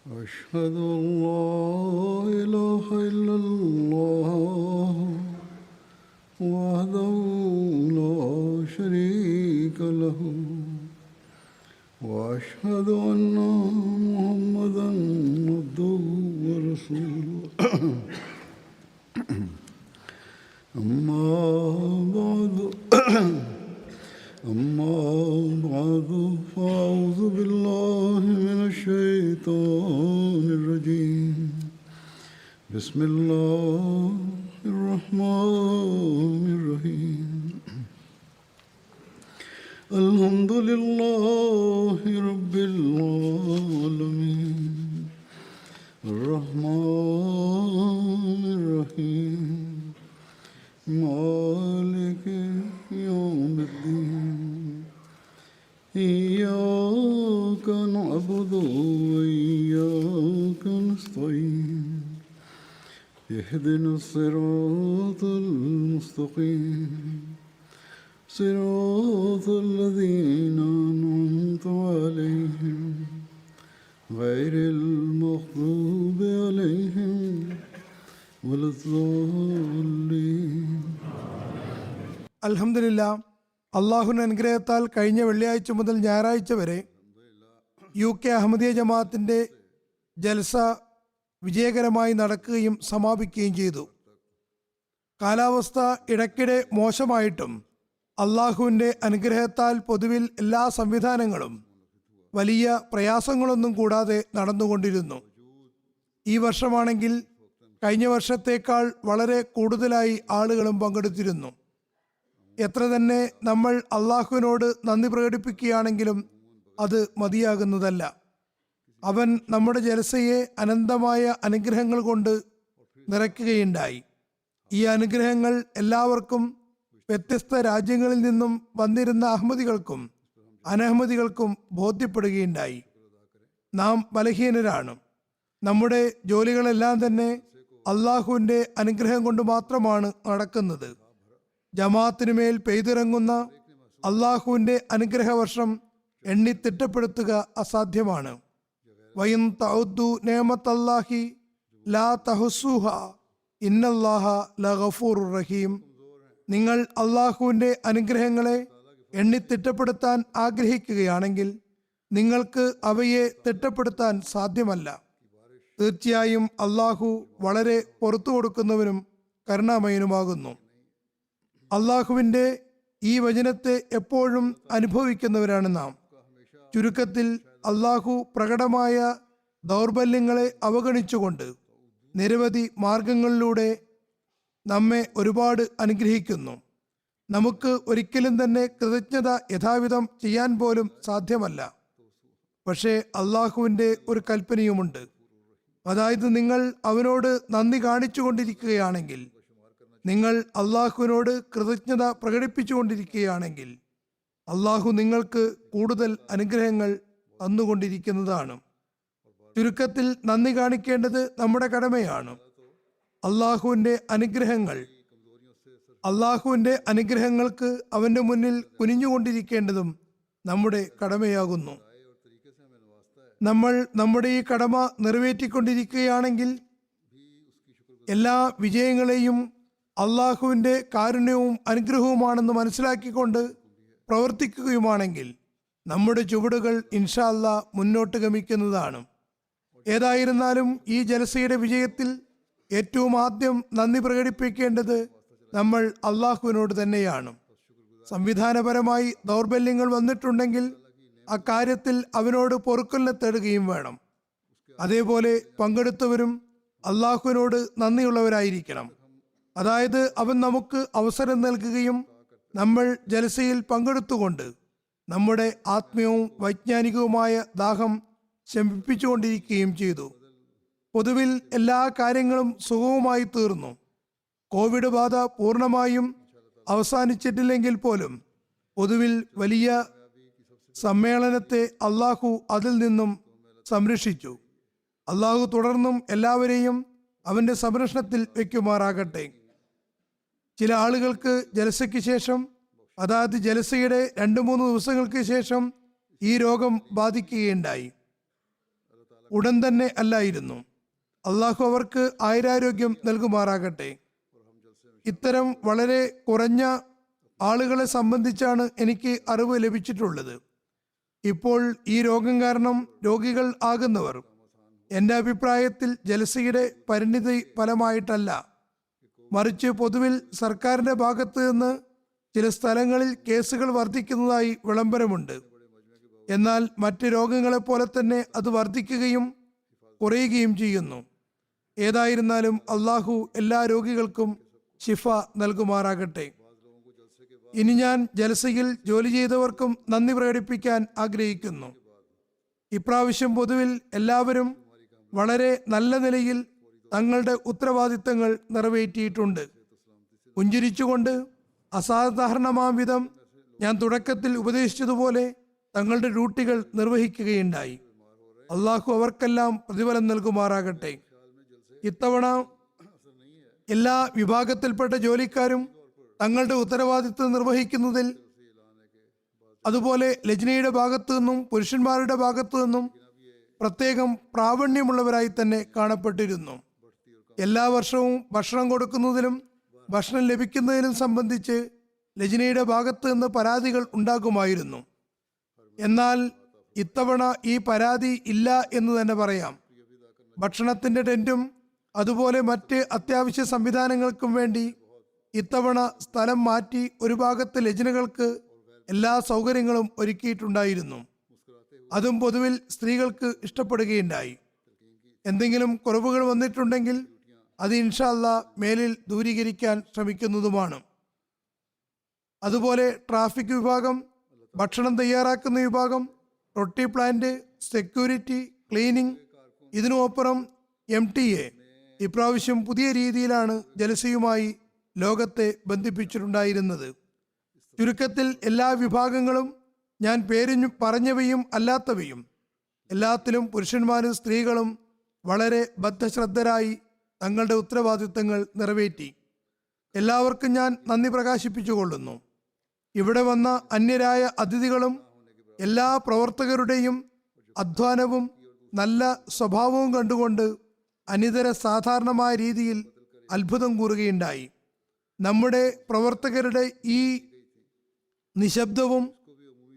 أشهد أن لا إله إلا الله وحده لا شريك له وأشهد أن محمدا عبده ورسوله أما بعد فأعوذ بالله من الشيطان الرجيم بسم الله الرحمن الرحيم الحمد لله رب العالمين الرحمن الرحيم مالك يوم الدين إياك نعبد وإياك نستعين اهدنا الصراط المستقيم صراط الذين أنعمت عليهم غير المغضوب عليهم ولا الضالين. അൽഹംദുലില്ലാ, അള്ളാഹുവിൻ്റെ അനുഗ്രഹത്താൽ കഴിഞ്ഞ വെള്ളിയാഴ്ച മുതൽ ഞായറാഴ്ച വരെ UK അഹമ്മദിയ ജമാഅത്തിൻ്റെ ജൽസ വിജയകരമായി നടക്കുകയും സമാപിക്കുകയും ചെയ്തു. കാലാവസ്ഥ ഇടയ്ക്കിടെ മോശമായിട്ടും അള്ളാഹുവിൻ്റെ അനുഗ്രഹത്താൽ പൊതുവിൽ എല്ലാ സംവിധാനങ്ങളും വലിയ പ്രയാസങ്ങളൊന്നും കൂടാതെ നടന്നുകൊണ്ടിരുന്നു. ഈ വർഷമാണെങ്കിൽ കഴിഞ്ഞ വർഷത്തേക്കാൾ വളരെ കൂടുതലായി ആളുകളും പങ്കെടുത്തിരുന്നു. എത്ര തന്നെ നമ്മൾ അള്ളാഹുവിനോട് നന്ദി പ്രകടിപ്പിക്കുകയാണെങ്കിലും അത് മതിയാകുന്നതല്ല. അവൻ നമ്മുടെ ജലസയെ അനന്തമായ അനുഗ്രഹങ്ങൾ കൊണ്ട് നിറയ്ക്കുകയുണ്ടായി. ഈ അനുഗ്രഹങ്ങൾ എല്ലാവർക്കും, വ്യത്യസ്ത രാജ്യങ്ങളിൽ നിന്നും വന്നിരുന്ന അഹമ്മദികൾക്കും അനഹമ്മദികൾക്കും ബോധ്യപ്പെടുകയുണ്ടായി. നാം ബലഹീനരാണ്. നമ്മുടെ ജോലികളെല്ലാം തന്നെ അള്ളാഹുവിൻ്റെ അനുഗ്രഹം കൊണ്ട് മാത്രമാണ് നടക്കുന്നത്. ജമാഅത്തിനുമേൽ പെയ്തിറങ്ങുന്ന അള്ളാഹുവിൻ്റെ അനുഗ്രഹവർഷം എണ്ണി തിട്ടപ്പെടുത്തുക അസാധ്യമാണ്. വയിൻ തഉദ്ദു നിഅമത്തല്ലാഹി ലാ തഹുസ്സുഹ ഇന്നല്ലാഹ ലഗഫൂറുർ റഹീം. നിങ്ങൾ അള്ളാഹുവിൻ്റെ അനുഗ്രഹങ്ങളെ എണ്ണി തിട്ടപ്പെടുത്താൻ ആഗ്രഹിക്കുകയാണെങ്കിൽ നിങ്ങൾക്ക് അവയെ തിട്ടപ്പെടുത്താൻ സാധ്യമല്ല. തീർച്ചയായും അള്ളാഹു വളരെ പുറത്തു കൊടുക്കുന്നവനും കരുണാമയനുമാകുന്നു. അള്ളാഹുവിൻ്റെ ഈ വചനത്തെ എപ്പോഴും അനുഭവിക്കുന്നവരാണ് നാം. ചുരുക്കത്തിൽ അള്ളാഹു പ്രകടമായ ദൗർബല്യങ്ങളെ അവഗണിച്ചുകൊണ്ട് നിരവധി മാർഗങ്ങളിലൂടെ നമ്മെ ഒരുപാട് അനുഗ്രഹിക്കുന്നു. നമുക്ക് ഒരിക്കലും തന്നെ കൃതജ്ഞത യഥാവിധം ചെയ്യാൻ പോലും സാധ്യമല്ല. പക്ഷേ അള്ളാഹുവിൻ്റെ ഒരു കൽപ്പനയുമുണ്ട്. അതായത്, നിങ്ങൾ അവനോട് നന്ദി കാണിച്ചുകൊണ്ടിരിക്കുകയാണെങ്കിൽ, നിങ്ങൾ അള്ളാഹുവിനോട് കൃതജ്ഞത പ്രകടിപ്പിച്ചുകൊണ്ടിരിക്കുകയാണെങ്കിൽ അള്ളാഹു നിങ്ങൾക്ക് കൂടുതൽ അനുഗ്രഹങ്ങൾ തന്നുകൊണ്ടിരിക്കുന്നതാണ്. ചുരുക്കത്തിൽ നന്ദി കാണിക്കേണ്ടത് നമ്മുടെ കടമയാണ്. അള്ളാഹുവിൻ്റെ അനുഗ്രഹങ്ങൾക്ക് അവൻ്റെ മുന്നിൽ കുനിഞ്ഞുകൊണ്ടിരിക്കേണ്ടതും നമ്മുടെ കടമയാകുന്നു. നമ്മൾ നമ്മുടെ ഈ കടമ നിറവേറ്റിക്കൊണ്ടിരിക്കുകയാണെങ്കിൽ എല്ലാ വിജയങ്ങളെയും അള്ളാഹുവിൻ്റെ കാരുണ്യവും അനുഗ്രഹവുമാണെന്ന് മനസ്സിലാക്കിക്കൊണ്ട് പ്രവർത്തിക്കുകയുമാണെങ്കിൽ നമ്മുടെ ചുവടുകൾ ഇൻഷാ അല്ലാ മുന്നോട്ട് ഗമിക്കുന്നതാണ്. ഏതായിരുന്നാലും ഈ ജലസയുടെ വിജയത്തിൽ ഏറ്റവും ആദ്യം നന്ദി പ്രകടിപ്പിക്കേണ്ടത് നമ്മൾ അള്ളാഹുവിനോട് തന്നെയാണ്. സംവിധാനപരമായി ദൗർബല്യങ്ങൾ വന്നിട്ടുണ്ടെങ്കിൽ അക്കാര്യത്തിൽ അവനോട് പൊറുക്കലിനെ തേടുകയും വേണം. അതേപോലെ പങ്കെടുത്തവരും അള്ളാഹുവിനോട് നന്ദിയുള്ളവരായിരിക്കണം. അതായത്, അവൻ നമുക്ക് അവസരം നൽകുകയും നമ്മൾ ജലസയിൽ പങ്കെടുത്തുകൊണ്ട് നമ്മുടെ ആത്മീയവും വൈജ്ഞാനികവുമായ ദാഹം ശമിപ്പിച്ചുകൊണ്ടിരിക്കുകയും ചെയ്തു. പൊതുവിൽ എല്ലാ കാര്യങ്ങളും സുഗമമായി തീർന്നു. കോവിഡ് ബാധ പൂർണ്ണമായും അവസാനിച്ചിട്ടില്ലെങ്കിൽ പോലും പൊതുവിൽ വലിയ സമ്മേളനത്തെ അള്ളാഹു അതിൽ നിന്നും സംരക്ഷിച്ചു. അള്ളാഹു തുടർന്നും എല്ലാവരെയും അവൻ്റെ സംരക്ഷണത്തിൽ വയ്ക്കുമാറാകട്ടെ. ചില ആളുകൾക്ക് ജലസയ്ക്ക് ശേഷം, അതായത് ജലസയുടെ 2-3 ദിവസങ്ങൾക്ക് ശേഷം ഈ രോഗം ബാധിക്കുകയുണ്ടായി. ഉടൻ തന്നെ അല്ലായിരുന്നു. അള്ളാഹു അവർക്ക് ആയുരാരോഗ്യം നൽകുമാറാകട്ടെ. ഇത്തരം വളരെ കുറഞ്ഞ ആളുകളെ സംബന്ധിച്ചാണ് എനിക്ക് അറിവ് ലഭിച്ചിട്ടുള്ളത്. ഇപ്പോൾ ഈ രോഗം കാരണം രോഗികൾ ആകുന്നവർ എൻ്റെ അഭിപ്രായത്തിൽ ജലസയുടെ പരിണിതി ഫലമായിട്ടല്ല, മറിച്ച് പൊതുവിൽ സർക്കാരിൻ്റെ ഭാഗത്ത് നിന്ന് ചില സ്ഥലങ്ങളിൽ കേസുകൾ വർദ്ധിക്കുന്നതായി വിളംബരമുണ്ട്. എന്നാൽ മറ്റ് രോഗങ്ങളെപ്പോലെ തന്നെ അത് വർദ്ധിക്കുകയും കുറയുകയും ചെയ്യുന്നു. ഏതായിരുന്നാലും അള്ളാഹു എല്ലാ രോഗികൾക്കും ശിഫ നൽകുമാറാകട്ടെ. ഇനി ഞാൻ ജലസയിൽ ജോലി ചെയ്തവർക്കും നന്ദി പ്രകടിപ്പിക്കാൻ ആഗ്രഹിക്കുന്നു. ഇപ്രാവശ്യം പൊതുവിൽ എല്ലാവരും വളരെ നല്ല നിലയിൽ തങ്ങളുടെ ഉത്തരവാദിത്തങ്ങൾ നിറവേറ്റിയിട്ടുണ്ട്. പുഞ്ചിരിച്ചുകൊണ്ട് അസാധാരണമാം വിധം ഞാൻ തുടക്കത്തിൽ ഉപദേശിച്ചതുപോലെ തങ്ങളുടെ ഡ്യൂട്ടികൾ നിർവഹിക്കുകയുണ്ടായി. അള്ളാഹു അവർക്കെല്ലാം പ്രതിഫലം നൽകുമാറാകട്ടെ. ഇത്തവണ എല്ലാ വിഭാഗത്തിൽപ്പെട്ട ജോലിക്കാരും തങ്ങളുടെ ഉത്തരവാദിത്വം നിർവഹിക്കുന്നതിൽ, അതുപോലെ ലജ്നയുടെ ഭാഗത്തു നിന്നും പുരുഷന്മാരുടെ ഭാഗത്തു നിന്നും പ്രത്യേകം പ്രാവീണ്യമുള്ളവരായി തന്നെ കാണപ്പെട്ടിരുന്നു. എല്ലാ വർഷവും ഭക്ഷണം കൊടുക്കുന്നതിലും ഭക്ഷണം ലഭിക്കുന്നതിനും സംബന്ധിച്ച് ലജ്നയുടെ ഭാഗത്തു നിന്ന് പരാതികൾ ഉണ്ടാകുമായിരുന്നു. എന്നാൽ ഇത്തവണ ഈ പരാതി ഇല്ല എന്ന് തന്നെ പറയാം. ഭക്ഷണത്തിന്റെ ടെന്റും അതുപോലെ മറ്റ് അത്യാവശ്യ സംവിധാനങ്ങൾക്കും വേണ്ടി ഇത്തവണ സ്ഥലം മാറ്റി ഒരു ഭാഗത്ത് ലജ്നകൾക്ക് എല്ലാ സൗകര്യങ്ങളും ഒരുക്കിയിട്ടുണ്ടായിരുന്നു. അതും പൊതുവിൽ സ്ത്രീകൾക്ക് ഇഷ്ടപ്പെടുകയുണ്ടായി. എന്തെങ്കിലും കുറവുകൾ വന്നിട്ടുണ്ടെങ്കിൽ അത് ഇൻഷാ അല്ലാ മേലിൽ ദൂരീകരിക്കാൻ ശ്രമിക്കുന്നതുമാണ്. അതുപോലെ ട്രാഫിക് വിഭാഗം, ഭക്ഷണം തയ്യാറാക്കുന്ന വിഭാഗം, റൊട്ടി പ്ലാന്റ്, സെക്യൂരിറ്റി, ക്ലീനിങ്, ഇതിനുമപ്പുറം MTA ഇപ്രാവശ്യം പുതിയ രീതിയിലാണ് ജലസയുമായി ലോകത്തെ ബന്ധിപ്പിച്ചിട്ടുണ്ടായിരുന്നത്. ചുരുക്കത്തിൽ എല്ലാ വിഭാഗങ്ങളും, ഞാൻ പറഞ്ഞവയും അല്ലാത്തവയും, എല്ലാത്തിലും പുരുഷന്മാരും സ്ത്രീകളും വളരെ ബദ്ധശ്രദ്ധരായി തങ്ങളുടെ ഉത്തരവാദിത്തങ്ങൾ നിറവേറ്റി. എല്ലാവർക്കും ഞാൻ നന്ദി പ്രകാശിപ്പിച്ചുകൊള്ളുന്നു. ഇവിടെ വന്ന അന്യരായ അതിഥികളും എല്ലാ പ്രവർത്തകരുടെയും അധ്വാനവും നല്ല സ്വഭാവവും കണ്ടുകൊണ്ട് അനിതര സാധാരണമായ രീതിയിൽ അത്ഭുതം കൂറുകയുണ്ടായി. നമ്മുടെ പ്രവർത്തകരുടെ ഈ നിശബ്ദവും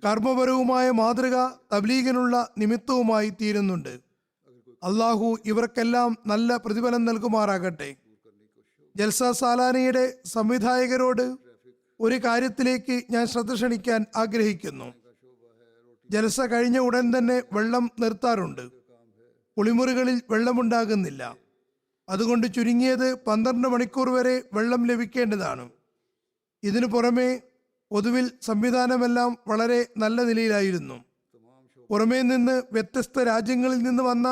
കർമ്മപരവുമായ മാതൃക തബ്ലീഗിനുള്ള നിമിത്തവുമായി തീരുന്നുണ്ട്. അള്ളാഹു ഇവർക്കെല്ലാം നല്ല പ്രതിഫലം നൽകുമാറാകട്ടെ. ജൽസ സാലാനിയുടെ സംവിധായകരോട് ഒരു കാര്യത്തിലേക്ക് ഞാൻ ശ്രദ്ധ ക്ഷണിക്കാൻ ആഗ്രഹിക്കുന്നു. ജൽസ കഴിഞ്ഞ ഉടൻ തന്നെ വെള്ളം നിർത്താറുണ്ട്. കുളിമുറികളിൽ വെള്ളമുണ്ടാകുന്നില്ല. അതുകൊണ്ട് ചുരുങ്ങിയത് 12 മണിക്കൂർ വരെ വെള്ളം ലഭിക്കേണ്ടതാണ്. ഇതിനു പുറമെ പൊതുവിൽ സംവിധാനമെല്ലാം വളരെ നല്ല നിലയിലായിരുന്നു. പുറമേ നിന്ന് വ്യത്യസ്ത രാജ്യങ്ങളിൽ നിന്ന് വന്ന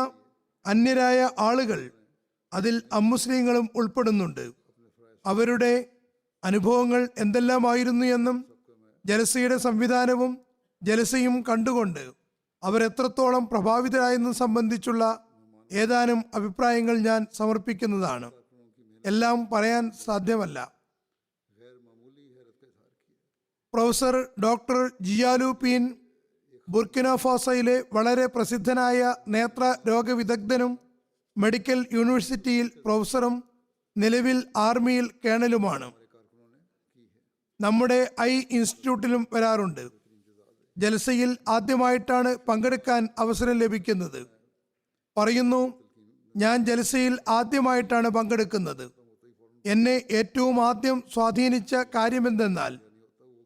അന്യരായ ആളുകൾ, അതിൽ അമുസ്ലിങ്ങളും ഉൾപ്പെടുന്നുണ്ട്. അവരുടെ അനുഭവങ്ങൾ എന്തെല്ലാമായിരുന്നു എന്നും ജലസയുടെ സംവിധാനവും ജലസയും കണ്ടുകൊണ്ട് അവരെത്രത്തോളം പ്രഭാവിതരായെന്നും സംബന്ധിച്ചുള്ള ഏതാനും അഭിപ്രായങ്ങൾ ഞാൻ സമർപ്പിക്കുന്നതാണ്. എല്ലാം പറയാൻ സാധ്യമല്ല. പ്രൊഫസർ ഡോക്ടർ ജിയാലു പീൻ ബുർക്കിനോഫാസോയിലെ വളരെ പ്രസിദ്ധനായ നേത്ര രോഗവിദഗ്ധനും മെഡിക്കൽ യൂണിവേഴ്സിറ്റിയിൽ പ്രൊഫസറും നിലവിൽ ആർമിയിൽ കേണലുമാണ്. നമ്മുടെ ഇൻസ്റ്റിറ്റ്യൂട്ടിലും വരാറുണ്ട്. ജൽസയിൽ ആദ്യമായിട്ടാണ് പങ്കെടുക്കാൻ അവസരം ലഭിക്കുന്നത്. പറയുന്നു, ഞാൻ ജൽസയിൽ ആദ്യമായിട്ടാണ് പങ്കെടുക്കുന്നത്. എന്നെ ഏറ്റവും ആദ്യം സ്വാധീനിച്ച കാര്യമെന്തെന്നാൽ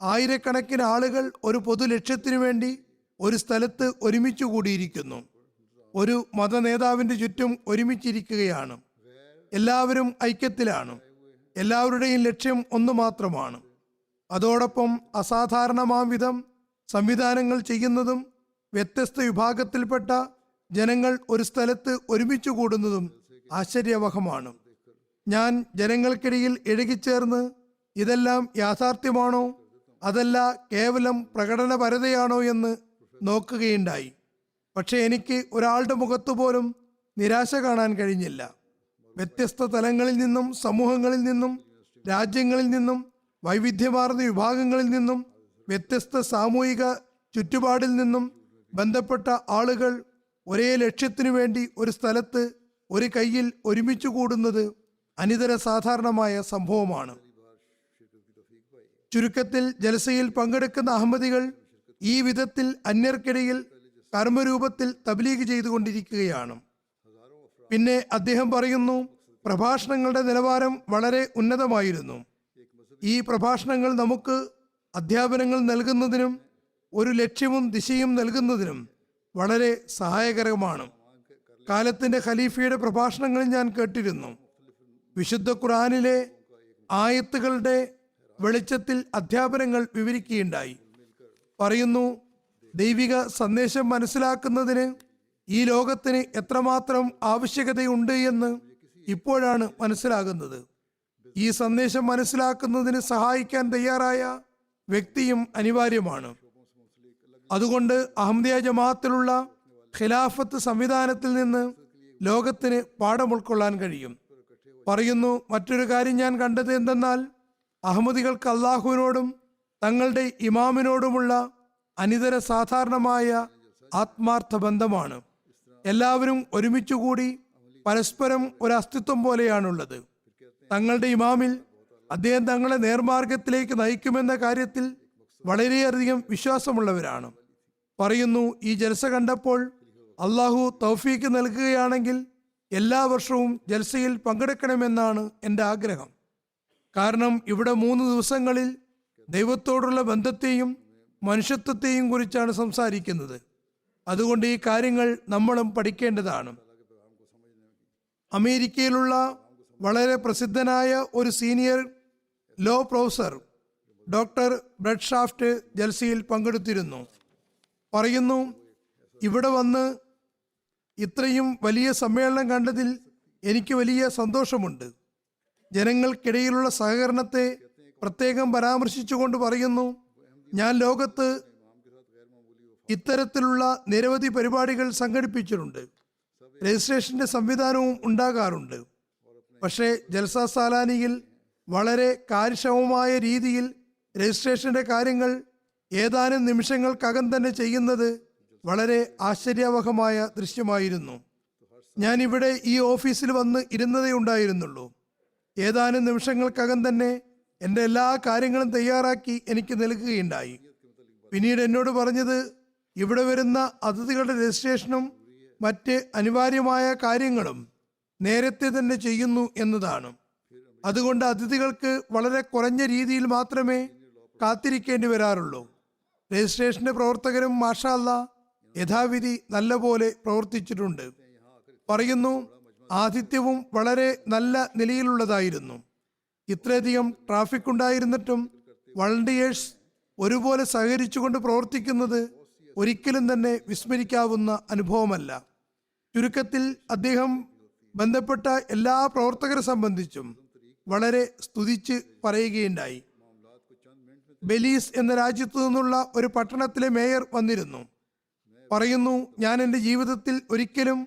ആയിരക്കണക്കിന് ആളുകൾ ഒരു പൊതു ലക്ഷ്യത്തിനു വേണ്ടി ഒരു സ്ഥലത്ത് ഒരുമിച്ച് കൂടിയിരിക്കുന്നു. ഒരു മതനേതാവിൻ്റെ ചുറ്റും ഒരുമിച്ചിരിക്കുകയാണ്. എല്ലാവരും ഐക്യത്തിലാണ്. എല്ലാവരുടെയും ലക്ഷ്യം ഒന്നു മാത്രമാണ്. അതോടൊപ്പം അസാധാരണമാം വിധം സംവിധാനങ്ങൾ ചെയ്യുന്നതും വ്യത്യസ്ത വിഭാഗത്തിൽപ്പെട്ട ജനങ്ങൾ ഒരു സ്ഥലത്ത് ഒരുമിച്ച് കൂടുന്നതും ആശ്ചര്യവഹമാണ്. ഞാൻ ജനങ്ങൾക്കിടയിൽ ഇഴകിച്ചേർന്ന് ഇതെല്ലാം യാഥാർത്ഥ്യമാണോ അതല്ല കേവലം പ്രകടനപരതയാണോ എന്ന് നോക്കുകയുണ്ടായി. പക്ഷെ എനിക്ക് ഒരാളുടെ മുഖത്തു പോലും നിരാശ കാണാൻ കഴിഞ്ഞില്ല. വ്യത്യസ്ത തലങ്ങളിൽ നിന്നും, സമൂഹങ്ങളിൽ നിന്നും, രാജ്യങ്ങളിൽ നിന്നും, വൈവിധ്യമാർന്ന വിഭാഗങ്ങളിൽ നിന്നും, വ്യത്യസ്ത സാമൂഹിക ചുറ്റുപാടിൽ നിന്നും ബന്ധപ്പെട്ട ആളുകൾ ഒരേ ലക്ഷ്യത്തിനു വേണ്ടി ഒരു സ്ഥലത്ത് ഒരു കയ്യിൽ ഒരുമിച്ച് കൂടുന്നത് അനിതര സാധാരണമായ സംഭവമാണ്. ചുരുക്കത്തിൽ ജലസയിൽ പങ്കെടുക്കുന്ന അഹമ്മദികൾ ഈ വിധത്തിൽ അന്യർക്കിടയിൽ കർമ്മരൂപത്തിൽ തബ്ലീഗ് ചെയ്തുകൊണ്ടിരിക്കുകയാണ്. പിന്നെ അദ്ദേഹം പറയുന്നു, പ്രഭാഷണങ്ങളുടെ നിലവാരം വളരെ ഉന്നതമായിരുന്നു. ഈ പ്രഭാഷണങ്ങൾ നമുക്ക് അധ്യാപനങ്ങൾ നൽകുന്നതിനും ഒരു ലക്ഷ്യവും ദിശയും നൽകുന്നതിനും വളരെ സഹായകരമാണ്. കാലത്തിന്റെ ഖലീഫയുടെ പ്രഭാഷണങ്ങളിൽ ഞാൻ കേട്ടിരുന്നു. വിശുദ്ധ ഖുർആനിലെ ആയത്തുകളുടെ വെളിച്ചത്തിൽ അധ്യാപനങ്ങൾ വിവരിക്കുകയുണ്ടായി. പറയുന്നു, ദൈവിക സന്ദേശം മനസ്സിലാക്കുന്നതിന് ഈ ലോകത്തിന് എത്രമാത്രം ആവശ്യകതയുണ്ട് എന്ന് ഇപ്പോഴാണ് മനസ്സിലാകുന്നത്. ഈ സന്ദേശം മനസ്സിലാക്കുന്നതിന് സഹായിക്കാൻ തയ്യാറായ വ്യക്തിയും അനിവാര്യമാണ്. അതുകൊണ്ട് അഹമ്മദിയ ജമാഅത്തിലുള്ള ഖിലാഫത്ത് സംവിധാനത്തിൽ നിന്ന് ലോകത്തിന് പാഠം ഉൾക്കൊള്ളാൻ കഴിയും. പറയുന്നു, മറ്റൊരു കാര്യം ഞാൻ കണ്ടത് എന്തെന്നാൽ അഹമ്മദികൾക്ക് അള്ളാഹുവിനോടും തങ്ങളുടെ ഇമാമിനോടുമുള്ള അനിതര സാധാരണമായ ആത്മാർത്ഥ ബന്ധമാണ്. എല്ലാവരും ഒരുമിച്ചുകൂടി പരസ്പരം ഒരു അസ്തിത്വം പോലെയാണുള്ളത്. തങ്ങളുടെ ഇമാമിൽ അദ്ദേഹം തങ്ങളെ നേർമാർഗത്തിലേക്ക് നയിക്കുമെന്ന കാര്യത്തിൽ വളരെയധികം വിശ്വാസമുള്ളവരാണ്. പറയുന്നു, ഈ ജൽസ കണ്ടപ്പോൾ അള്ളാഹു തൗഫീക്ക് നൽകുകയാണെങ്കിൽ എല്ലാ വർഷവും ജൽസയിൽ പങ്കെടുക്കണമെന്നാണ് എൻ്റെ ആഗ്രഹം. കാരണം ഇവിടെ 3 ദിവസങ്ങളിൽ ദൈവത്തോടുള്ള ബന്ധത്തെയും മനുഷ്യത്വത്തെയും കുറിച്ചാണ് സംസാരിക്കുന്നത്. അതുകൊണ്ട് ഈ കാര്യങ്ങൾ നമ്മളും പഠിക്കേണ്ടതാണ്. അമേരിക്കയിലുള്ള വളരെ പ്രസിദ്ധനായ ഒരു senior law professor doctor Brad Shaft ജൽസയിൽ പങ്കെടുത്തിരുന്നു. പറയുന്നു, ഇവിടെ വന്ന് ഇത്രയും വലിയ സമ്മേളനം കണ്ടതിൽ എനിക്ക് വലിയ സന്തോഷമുണ്ട്. ജനങ്ങൾക്കിടയിലുള്ള സഹകരണത്തെ പ്രത്യേകം പരാമർശിച്ചുകൊണ്ട് പറയുന്നു, ഞാൻ ലോകത്ത് ഇത്തരത്തിലുള്ള നിരവധി പരിപാടികൾ സംഘടിപ്പിച്ചിട്ടുണ്ട്. രജിസ്ട്രേഷന്റെ സംവിധാനവും ഉണ്ടാകാറുണ്ട്. പക്ഷേ ജൽസ സാലാനിയിൽ വളരെ കാര്യക്ഷമമായ രീതിയിൽ രജിസ്ട്രേഷന്റെ കാര്യങ്ങൾ ഏതാനും നിമിഷങ്ങൾക്കകം തന്നെ ചെയ്യുന്നത് വളരെ ആശ്ചര്യവഹമായ ദൃശ്യമായിരുന്നു. ഞാൻ ഇവിടെ ഈ ഓഫീസിൽ വന്ന് ഇരുന്നതേ ഉണ്ടായിരുന്നുള്ളൂ. ഏതാനും നിമിഷങ്ങൾക്കകം തന്നെ എൻ്റെ എല്ലാ കാര്യങ്ങളും തയ്യാറാക്കി എനിക്ക് നൽകുകയുണ്ടായി. പിന്നീട് എന്നോട് പറഞ്ഞത് ഇവിടെ വരുന്ന അതിഥികളുടെ രജിസ്ട്രേഷനും മറ്റ് അനിവാര്യമായ കാര്യങ്ങളും നേരത്തെ തന്നെ ചെയ്യുന്നു എന്നതാണ്. അതുകൊണ്ട് അതിഥികൾക്ക് വളരെ കുറഞ്ഞ രീതിയിൽ മാത്രമേ കാത്തിരിക്കേണ്ടി വരാറുള്ളൂ. രജിസ്ട്രേഷന്റെ പ്രവർത്തകരും മാഷാ അല്ലാ യഥാവിധി നല്ലപോലെ പ്രവർത്തിച്ചിട്ടുണ്ട്. പറയുന്നു, ആതിഥ്യവും വളരെ നല്ല നിലയിലുള്ളതായിരുന്നു. ഇത്രയധികം ട്രാഫിക് ഉണ്ടായിരുന്നിട്ടും വളണ്ടിയേഴ്സ് ഒരുപോലെ സഹകരിച്ചുകൊണ്ട് പ്രവർത്തിക്കുന്നത് ഒരിക്കലും തന്നെ വിസ്മരിക്കാവുന്ന അനുഭവമല്ല. ചുരുക്കത്തിൽ അദ്ദേഹം ബന്ധപ്പെട്ട എല്ലാ പ്രവർത്തകരെ സംബന്ധിച്ചും വളരെ സ്തുതിച്ച് പറയുകയുണ്ടായി. ബെലീസ് എന്ന രാജ്യത്തു നിന്നുള്ള ഒരു പട്ടണത്തിലെ മേയർ വന്നിരുന്നു. പറയുന്നു, ഞാൻ എൻ്റെ ജീവിതത്തിൽ ഒരിക്കലും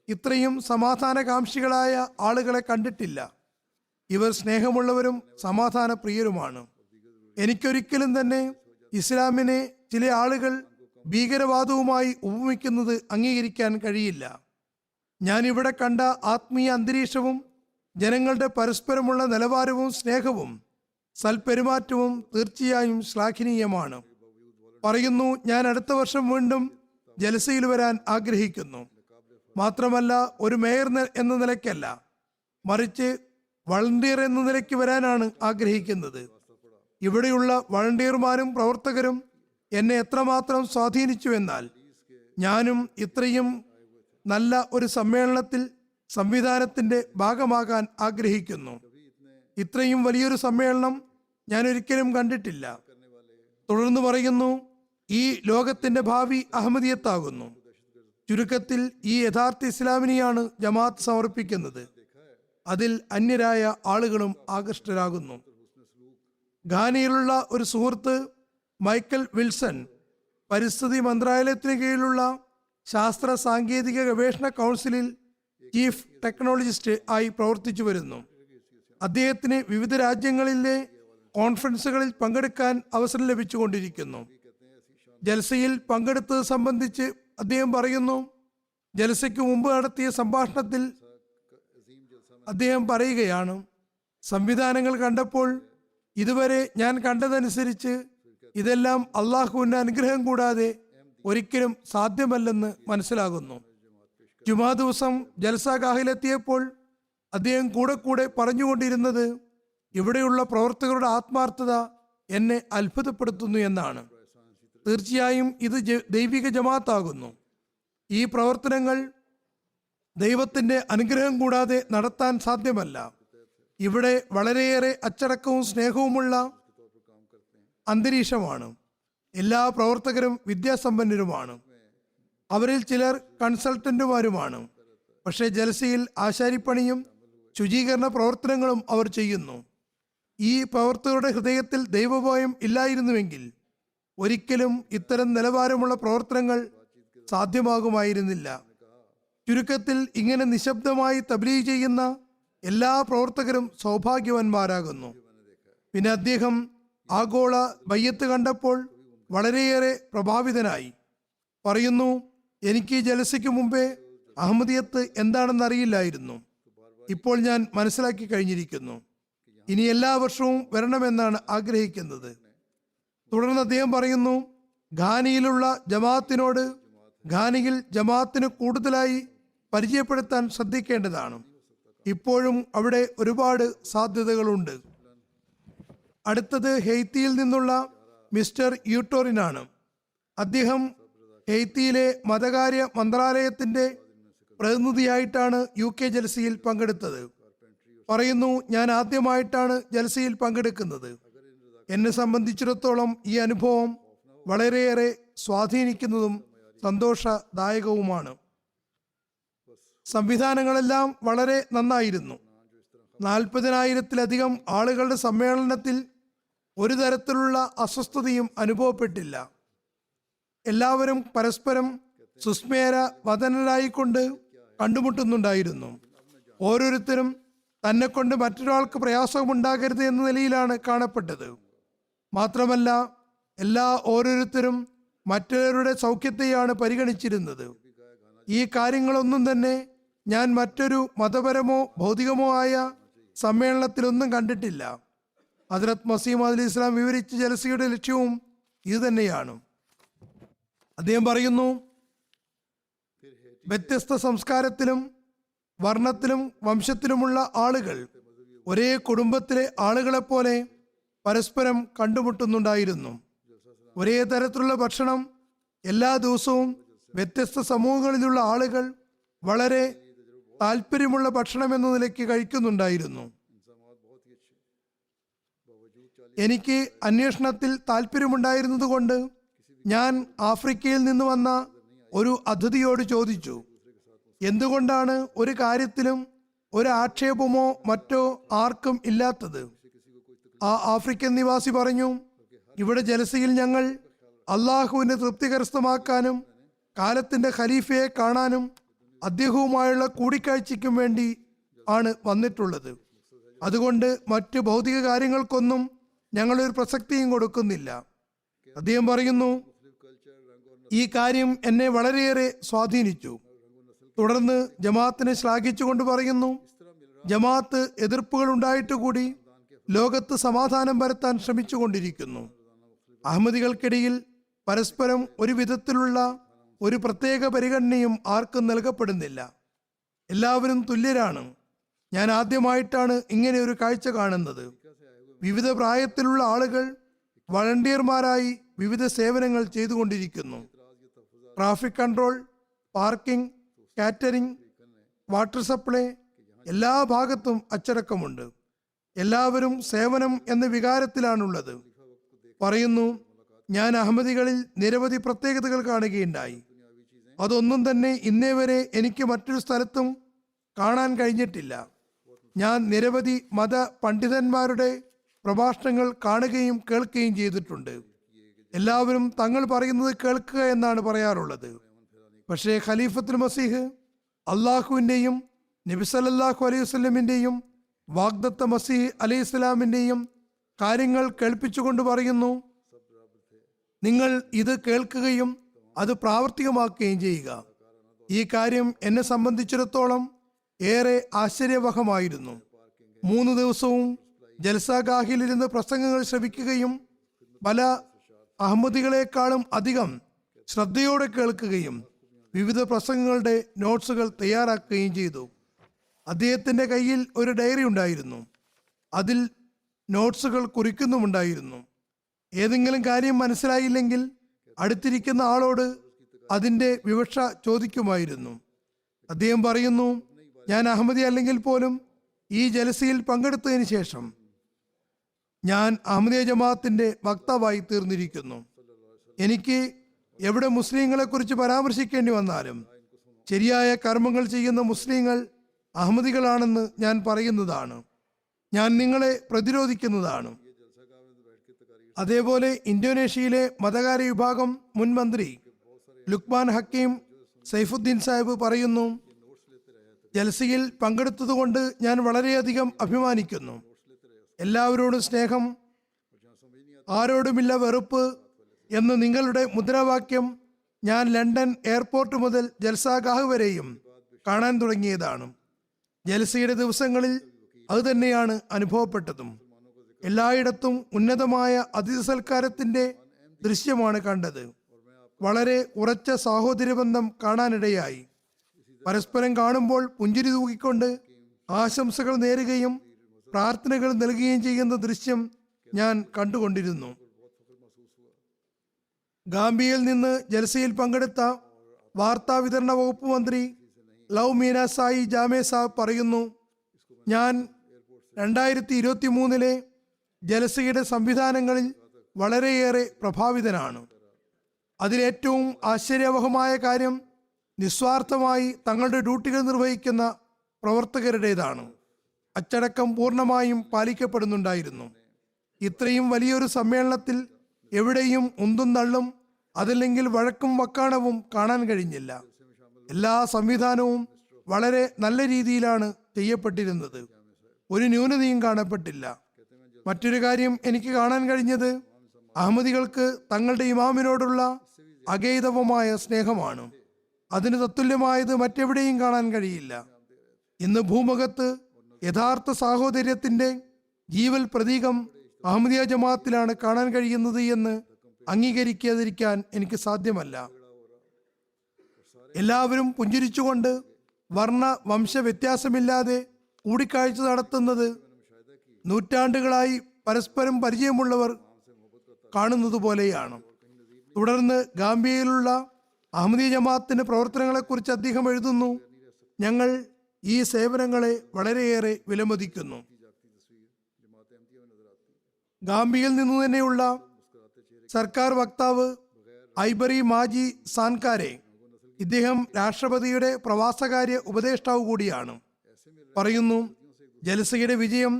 ഇത്രയും സമാധാനകാംക്ഷികളായ ആളുകളെ കണ്ടിട്ടില്ല. ഇവർ സ്നേഹമുള്ളവരും സമാധാന പ്രിയരുമാണ്. എനിക്കൊരിക്കലും തന്നെ ഇസ്ലാമിനെ ചില ആളുകൾ ഭീകരവാദവുമായി ഉപമിക്കുന്നത് അംഗീകരിക്കാൻ കഴിയില്ല. ഞാൻ ഇവിടെ കണ്ട ആത്മീയ അന്തരീക്ഷവും ജനങ്ങളുടെ പരസ്പരമുള്ള നിലവാരവും സ്നേഹവും സൽപെരുമാറ്റവും തീർച്ചയായും ശ്ലാഘനീയമാണ്. പറയുന്നു, ഞാൻ അടുത്ത വർഷം വീണ്ടും ജലസയിൽ വരാൻ ആഗ്രഹിക്കുന്നു. മാത്രമല്ല ഒരു മേയർ എന്ന നിലയ്ക്കല്ല, മറിച്ച് വളണ്ടിയർ എന്ന നിലയ്ക്ക് വരാനാണ് ആഗ്രഹിക്കുന്നത്. ഇവിടെയുള്ള വളണ്ടിയർമാരും പ്രവർത്തകരും എന്നെ എത്രമാത്രം സ്വാധീനിച്ചു എന്നാൽ ഞാനും ഇത്രയും നല്ല ഒരു സമ്മേളനത്തിൽ സംവിധാനത്തിന്റെ ഭാഗമാകാൻ ആഗ്രഹിക്കുന്നു. ഇത്രയും വലിയൊരു സമ്മേളനം ഞാൻ ഒരിക്കലും കണ്ടിട്ടില്ല. തുടർന്ന് പറയുന്നു, ഈ ലോകത്തിന്റെ ഭാവി അഹമ്മദിയത്താകുന്നു. ചുരുക്കത്തിൽ ഈ യഥാർത്ഥ ഇസ്ലാമിനെയാണ് ജമാഅത്ത് സമർപ്പിക്കുന്നത്. അതിൽ അന്യരായ ആളുകളും ആകൃഷ്ടരാകുന്നു. ഘാനയിലുള്ള ഒരു സുഹൃത്ത് മൈക്കൽ വിൽസൺ പരിസ്ഥിതി മന്ത്രാലയത്തിന് കീഴിലുള്ള ശാസ്ത്ര സാങ്കേതിക ഗവേഷണ കൗൺസിലിൽ ചീഫ് ടെക്നോളജിസ്റ്റ് ആയി പ്രവർത്തിച്ചു വരുന്നു. അദ്ദേഹത്തിന് വിവിധ രാജ്യങ്ങളിലെ കോൺഫറൻസുകളിൽ പങ്കെടുക്കാൻ അവസരം ലഭിച്ചുകൊണ്ടിരിക്കുന്നു. ജൽസയിൽ പങ്കെടുത്തത് സംബന്ധിച്ച് അദ്ദേഹം പറയുന്നു, ജലസയ്ക്ക് മുമ്പ് നടത്തിയ സംഭാഷണത്തിൽ അദ്ദേഹം പറയുകയാണ്, സംവിധാനങ്ങൾ കണ്ടപ്പോൾ ഇതുവരെ ഞാൻ കണ്ടതനുസരിച്ച് ഇതെല്ലാം അള്ളാഹുവിന്റെ അനുഗ്രഹം കൂടാതെ ഒരിക്കലും സാധ്യമല്ലെന്ന് മനസ്സിലാകുന്നു. ജുമാ ദിവസം ജൽസാഗാഹിലെത്തിയപ്പോൾ അദ്ദേഹം കൂടെ കൂടെ പറഞ്ഞുകൊണ്ടിരുന്നത്, ഇവിടെയുള്ള പ്രവർത്തകരുടെ ആത്മാർത്ഥത എന്നെ അത്ഭുതപ്പെടുത്തുന്നു എന്നാണ്. തീർച്ചയായും ഇത് ദൈവിക ജമാഅത്താകുന്നു. ഈ പ്രവർത്തനങ്ങൾ ദൈവത്തിന്റെ അനുഗ്രഹം കൂടാതെ നടത്താൻ സാധ്യമല്ല. ഇവിടെ വളരെയേറെ അച്ചടക്കവും സ്നേഹവുമുള്ള അന്തരീക്ഷമാണ്. എല്ലാ പ്രവർത്തകരും വിദ്യാസമ്പന്നരുമാണ്. അവരിൽ ചിലർ കൺസൾട്ടന്റുമാരുമാണ്. പക്ഷേ ജൽസയിൽ ആശാരിപ്പണിയും ശുചീകരണ പ്രവർത്തനങ്ങളും അവർ ചെയ്യുന്നു. ഈ പ്രവർത്തകരുടെ ഹൃദയത്തിൽ ദൈവഭയം ഇല്ലായിരുന്നുവെങ്കിൽ ഒരിക്കലും ഇത്തരം നിലവാരമുള്ള പ്രവർത്തനങ്ങൾ സാധ്യമാകുമായിരുന്നില്ല. ചുരുക്കത്തിൽ ഇങ്ങനെ നിശബ്ദമായി തബ്ലീഗ് ചെയ്യുന്ന എല്ലാ പ്രവർത്തകരും സൗഭാഗ്യവാന്മാരാകുന്നു. പിന്നെ അദ്ദേഹം ആഗോള ബയ്യത്ത് കണ്ടപ്പോൾ വളരെയേറെ പ്രഭാവിതനായി. പറയുന്നു, എനിക്ക് ജലസയ്ക്ക് മുമ്പേ അഹമ്മദിയത്ത് എന്താണെന്ന് അറിയില്ലായിരുന്നു. ഇപ്പോൾ ഞാൻ മനസ്സിലാക്കി കഴിഞ്ഞിരിക്കുന്നു. ഇനി എല്ലാ വർഷവും വരണമെന്നാണ് ആഗ്രഹിക്കുന്നത്. തുടർന്ന് അദ്ദേഹം പറയുന്നു, ഘാനയിലുള്ള ജമാഅത്തിനോട് ഘാനയിൽ ജമാഅത്തിന് കൂടുതലായി പരിചയപ്പെടുത്താൻ ശ്രദ്ധിക്കേണ്ടതാണ്. ഇപ്പോഴും അവിടെ ഒരുപാട് സാധ്യതകളുണ്ട്. അടുത്തത് ഹെയ്ത്തിയിൽ നിന്നുള്ള മിസ്റ്റർ യൂട്ടോറിനാണ്. അദ്ദേഹം ഹെയ്ത്തിയിലെ മതകാര്യ മന്ത്രാലയത്തിന്റെ പ്രതിനിധിയായിട്ടാണ് UK ജൽസയിൽ പങ്കെടുത്തത്. പറയുന്നു, ഞാൻ ആദ്യമായിട്ടാണ് ജൽസയിൽ പങ്കെടുക്കുന്നത്. എന്നെ സംബന്ധിച്ചിടത്തോളം ഈ അനുഭവം വളരെയേറെ സ്വാധീനിക്കുന്നതും സന്തോഷദായകവുമാണ്. സംവിധാനങ്ങളെല്ലാം വളരെ നന്നായിരുന്നു. 40,000-ലധികം ആളുകളുടെ സമ്മേളനത്തിൽ ഒരു തരത്തിലുള്ള അസ്വസ്ഥതയും അനുഭവപ്പെട്ടില്ല. എല്ലാവരും പരസ്പരം സുസ്മേര വദനരായിക്കൊണ്ട് കണ്ടുമുട്ടുന്നുണ്ടായിരുന്നു. ഓരോരുത്തരും തന്നെ കൊണ്ട് മറ്റൊരാൾക്ക് പ്രയാസമുണ്ടാകരുത് എന്ന നിലയിലാണ് കാണപ്പെട്ടത്. മാത്രമല്ല, ഓരോരുത്തരും മറ്റവരുടെ സൗഖ്യത്തെയാണ് പരിഗണിച്ചിരുന്നത്. ഈ കാര്യങ്ങളൊന്നും തന്നെ ഞാൻ മറ്റൊരു മതപരമോ ഭൗതികമോ ആയ സമ്മേളനത്തിലൊന്നും കണ്ടിട്ടില്ല. ഹദ്റത്ത് മസീഹ് മൗഊദ് അലൈഹി ഇസ്ലാം വിവരിച്ച ജലസയുടെ ലക്ഷ്യവും ഇത് തന്നെയാണ്. അദ്ദേഹം പറയുന്നു, വ്യത്യസ്ത സംസ്കാരത്തിലും വർണ്ണത്തിലും വംശത്തിലുമുള്ള ആളുകൾ ഒരേ കുടുംബത്തിലെ ആളുകളെപ്പോലെ പരസ്പരം കണ്ടുമുട്ടുന്നുണ്ടായിരുന്നു. ഒരേ തരത്തിലുള്ള ഭക്ഷണം എല്ലാ ദിവസവും വ്യത്യസ്ത സമൂഹങ്ങളിലുള്ള ആളുകൾ വളരെ താല്പര്യമുള്ള ഭക്ഷണം എന്ന നിലയ്ക്ക് കഴിക്കുന്നുണ്ടായിരുന്നു. എനിക്ക് അന്വേഷണത്തിൽ താല്പര്യമുണ്ടായിരുന്നത് കൊണ്ട് ഞാൻ ആഫ്രിക്കയിൽ നിന്ന് വന്ന ഒരു അതിഥിയോട് ചോദിച്ചു, എന്തുകൊണ്ടാണ് ഒരു കാര്യത്തിലും ഒരു ആക്ഷേപമോ മറ്റോ ആർക്കും ഇല്ലാത്തത്? ആ ആഫ്രിക്കൻ നിവാസി പറഞ്ഞു, ഇവിടെ ജലസയിൽ ഞങ്ങൾ അള്ളാഹുവിനെ തൃപ്തി കരസ്ഥമാക്കാനും കാലത്തിന്റെ ഖലീഫയെ കാണാനും അദ്ദേഹവുമായുള്ള കൂടിക്കാഴ്ചയ്ക്കും വേണ്ടി ആണ് വന്നിട്ടുള്ളത്. അതുകൊണ്ട് മറ്റു ഭൗതിക കാര്യങ്ങൾക്കൊന്നും ഞങ്ങളൊരു പ്രസക്തിയും കൊടുക്കുന്നില്ല. അദ്ദേഹം പറയുന്നു, ഈ കാര്യം എന്നെ വളരെയേറെ സ്വാധീനിച്ചു. തുടർന്ന് ജമാഅത്തിനെ ശ്ലാഘിച്ചുകൊണ്ട് പറയുന്നു, ജമാഅത്ത് എതിർപ്പുകൾ ഉണ്ടായിട്ട് കൂടി ലോകത്ത് സമാധാനം വരുത്താൻ ശ്രമിച്ചുകൊണ്ടിരിക്കുന്നു. അഹമ്മദികൾക്കിടയിൽ പരസ്പരം ഒരു വിധത്തിലുള്ള ഒരു പ്രത്യേക പരിഗണനയും ആർക്കും നൽകപ്പെടുന്നില്ല. എല്ലാവരും തുല്യരാണ്. ഞാൻ ആദ്യമായിട്ടാണ് ഇങ്ങനെ ഒരു കാഴ്ച കാണുന്നത്. വിവിധ പ്രായത്തിലുള്ള ആളുകൾ വളണ്ടിയർമാരായി വിവിധ സേവനങ്ങൾ ചെയ്തുകൊണ്ടിരിക്കുന്നു. Traffic control, parking, catering, water supply, എല്ലാ ഭാഗത്തും അച്ചടക്കമുണ്ട്. എല്ലാവരും സേവനം എന്ന വികാരത്തിലാണുള്ളത്. പറയുന്നു, ഞാൻ അഹമ്മദികളിൽ നിരവധി പ്രത്യേകതകൾ കാണുകയുണ്ടായി. അതൊന്നും തന്നെ ഇന്നേ വരെ എനിക്ക് മറ്റൊരു സ്ഥലത്തും കാണാൻ കഴിഞ്ഞിട്ടില്ല. ഞാൻ നിരവധി മത പണ്ഡിതന്മാരുടെ പ്രഭാഷണങ്ങൾ കാണുകയും കേൾക്കുകയും ചെയ്തിട്ടുണ്ട്. എല്ലാവരും തങ്ങൾ പറയുന്നത് കേൾക്കുക എന്നാണ് പറയാറുള്ളത്. പക്ഷേ ഖലീഫത്തുൽ മസീഹ് അള്ളാഹുവിൻ്റെയും നബി സല്ലല്ലാഹു അലൈഹി വസല്ലമിൻ്റെയും വാഗ്ദത്ത മസീഹ് അലൈഹി സ്വലാമിൻ്റെയും കാര്യങ്ങൾ കേൾപ്പിച്ചുകൊണ്ട് പറയുന്നു, നിങ്ങൾ ഇത് കേൾക്കുകയും അത് പ്രാവർത്തികമാക്കുകയും ചെയ്യുക. ഈ കാര്യം എന്നെ സംബന്ധിച്ചിടത്തോളം ഏറെ ആശ്ചര്യവഹമായിരുന്നു. 3 ദിവസവും ജൽസാഗാഹിലിരുന്ന് പ്രസംഗങ്ങൾ ശ്രവിക്കുകയും പല അഹമ്മദികളെക്കാളും അധികം ശ്രദ്ധയോടെ കേൾക്കുകയും വിവിധ പ്രസംഗങ്ങളുടെ നോട്ട്സുകൾ തയ്യാറാക്കുകയും ചെയ്തു. അദ്ദേഹത്തിൻ്റെ കയ്യിൽ ഒരു ഡയറി ഉണ്ടായിരുന്നു. അതിൽ നോട്ട്സുകൾ കുറിക്കുന്നുമുണ്ടായിരുന്നു. ഏതെങ്കിലും കാര്യം മനസ്സിലായില്ലെങ്കിൽ അടുത്തിരിക്കുന്ന ആളോട് അതിൻ്റെ വിവക്ഷ ചോദിക്കുമായിരുന്നു. അദ്ദേഹം പറയുന്നു, ഞാൻ അഹമ്മദി അല്ലെങ്കിൽ പോലും ഈ ജലസയിൽ പങ്കെടുത്തതിന് ശേഷം ഞാൻ അഹമ്മദിയ ജമാഅത്തിന്റെ വക്താവായി തീർന്നിരിക്കുന്നു. എനിക്ക് എവിടെ മുസ്ലിങ്ങളെ കുറിച്ച് പരാമർശിക്കേണ്ടി വന്നാലും ശരിയായ കർമ്മങ്ങൾ ചെയ്യുന്ന മുസ്ലിങ്ങൾ അഹമ്മദികളാണെന്ന് ഞാൻ പറയുന്നതാണ്. ഞാൻ നിങ്ങളെ പ്രതിരോധിക്കുന്നതാണ്. അതേപോലെ ഇന്തോനേഷ്യയിലെ മതകാര്യ വിഭാഗം മുൻ മന്ത്രി ലുക്മാൻ ഹക്കീം സൈഫുദ്ദീൻ സാഹിബ് പറയുന്നു, ജൽസയിൽ പങ്കെടുത്തതുകൊണ്ട് ഞാൻ വളരെയധികം അഭിമാനിക്കുന്നു. എല്ലാവരോടും സ്നേഹം, ആരോടുമില്ല വെറുപ്പ് എന്ന് നിങ്ങളുടെ മുദ്രാവാക്യം ഞാൻ ലണ്ടൻ എയർപോർട്ട് മുതൽ ജൽസാഗാഹ് വരെയും കാണാൻ തുടങ്ങിയതാണ്. ജൽസയുടെ ദിവസങ്ങളിൽ അതുതന്നെയാണ് അനുഭവപ്പെട്ടതും. എല്ലായിടത്തും ഉന്നതമായ അതിഥി സൽക്കാരത്തിന്റെ ദൃശ്യമാണ് കണ്ടത്. വളരെ ഉറച്ച സാഹോദര്യബന്ധം കാണാനിടയായി. പരസ്പരം കാണുമ്പോൾ പുഞ്ചിരി തൂക്കിക്കൊണ്ട് ആശംസകൾ നേരുകയും പ്രാർത്ഥനകൾ നൽകുകയും ചെയ്യുന്ന ദൃശ്യം ഞാൻ കണ്ടുകൊണ്ടിരുന്നു. ഗാംബിയയിൽ നിന്ന് ജൽസയിൽ പങ്കെടുത്ത വാർത്താ വിതരണ വകുപ്പ് മന്ത്രി ലവ് മീന സായി ജാമെ സാബ് പറയുന്നു, ഞാൻ 2023 ജലസയുടെ സംവിധാനങ്ങളിൽ വളരെയേറെ പ്രഭാവിതനാണ്. അതിലേറ്റവും ആശ്ചര്യവഹമായ കാര്യം നിസ്വാർത്ഥമായി തങ്ങളുടെ ഡ്യൂട്ടികൾ നിർവഹിക്കുന്ന പ്രവർത്തകരുടേതാണ്. അച്ചടക്കം പൂർണ്ണമായും പാലിക്കപ്പെടുന്നുണ്ടായിരുന്നു. ഇത്രയും വലിയൊരു സമ്മേളനത്തിൽ എവിടെയും ഉന്തും തള്ളും, അതല്ലെങ്കിൽ വഴക്കും വക്കാണവും കാണാൻ കഴിഞ്ഞില്ല. എല്ലാ സംവിധാനവും വളരെ നല്ല രീതിയിലാണ് ചെയ്യപ്പെട്ടിരുന്നത്. ഒരു ന്യൂനതയും കാണപ്പെട്ടില്ല. മറ്റൊരു കാര്യം എനിക്ക് കാണാൻ കഴിഞ്ഞത് അഹമ്മദികൾക്ക് തങ്ങളുടെ ഇമാമിനോടുള്ള അഗൈതവമായ സ്നേഹമാണ്. അതിന് തത്തുല്യമായത് മറ്റെവിടെയും കാണാൻ കഴിയില്ല. ഇന്ന് ഭൂമുഖത്ത് യഥാർത്ഥ സാഹോദര്യത്തിന്റെ ജീവൽ പ്രതീകം അഹമ്മദിയ ജമാഅത്തിലാണ് കാണാൻ കഴിയുന്നത് എന്ന് അംഗീകരിക്കാതിരിക്കാൻ എനിക്ക് സാധ്യമല്ല. എല്ലാവരും പുഞ്ചിരിച്ചുകൊണ്ട് വർണ്ണ വംശ വ്യത്യാസമില്ലാതെ കൂടിക്കാഴ്ച നടത്തുന്നത് നൂറ്റാണ്ടുകളായി പരസ്പരം പരിചയമുള്ളവർ കാണുന്നത് പോലെയാണ്. തുടർന്ന് ഗാംബിയയിലുള്ള അഹമ്മദീയ ജമാഅത്തിന്റെ പ്രവർത്തനങ്ങളെക്കുറിച്ച് അദ്ദേഹം എഴുതുന്നു, ഞങ്ങൾ ഈ സേവനങ്ങളെ വളരെയേറെ വിലമതിക്കുന്നു. ഗാംബിയയിൽ നിന്നു തന്നെയുള്ള സർക്കാർ വക്താവ് ഐബറി മാജി സാൻകാരെ, ഇദ്ദേഹം രാഷ്ട്രപതിയുടെ പ്രവാസകാര്യ ഉപദേഷ്ടാവ് കൂടിയാണ്, പറയുന്നു, ജലസയുടെ വിജയം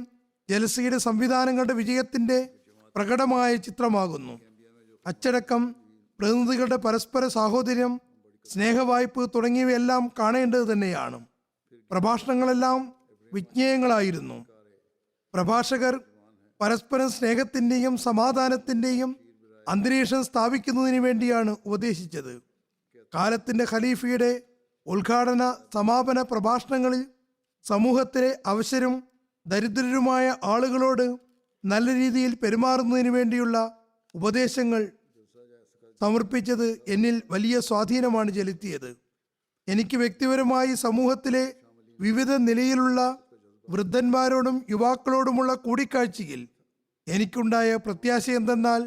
ജലസയുടെ സംവിധാനങ്ങളുടെ വിജയത്തിന്റെ പ്രകടമായ ചിത്രമാകുന്നു. അച്ചടക്കം, പ്രതിനിധികളുടെ പരസ്പര സാഹോദര്യം, സ്നേഹവായ്പ് തുടങ്ങിയവയെല്ലാം കാണേണ്ടത് തന്നെയാണ്. പ്രഭാഷണങ്ങളെല്ലാം വിജ്ഞേയങ്ങളായിരുന്നു. പ്രഭാഷകർ പരസ്പരം സ്നേഹത്തിന്റെയും സമാധാനത്തിന്റെയും അന്തരീക്ഷം സ്ഥാപിക്കുന്നതിന് വേണ്ടിയാണ് ഉപദേശിച്ചത്. കാലത്തിന്റെ ഖലീഫയുടെ ഉദ്ഘാടന സമാപന പ്രഭാഷണങ്ങളിൽ സമൂഹത്തിലെ അവശരും ദരിദ്രരുമായ ആളുകളോട് നല്ല രീതിയിൽ പെരുമാറുന്നതിന് വേണ്ടിയുള്ള ഉപദേശങ്ങൾ സമർപ്പിച്ചത് എന്നിൽ വലിയ സ്വാധീനമാണ് ചെലുത്തിയത്. എനിക്ക് വ്യക്തിപരമായി സമൂഹത്തിലെ വിവിധ നിലയിലുള്ള വൃദ്ധന്മാരോടും യുവാക്കളോടുമുള്ള കൂടിക്കാഴ്ചയിൽ എനിക്കുണ്ടായ പ്രത്യാശ എന്തെന്നാൽ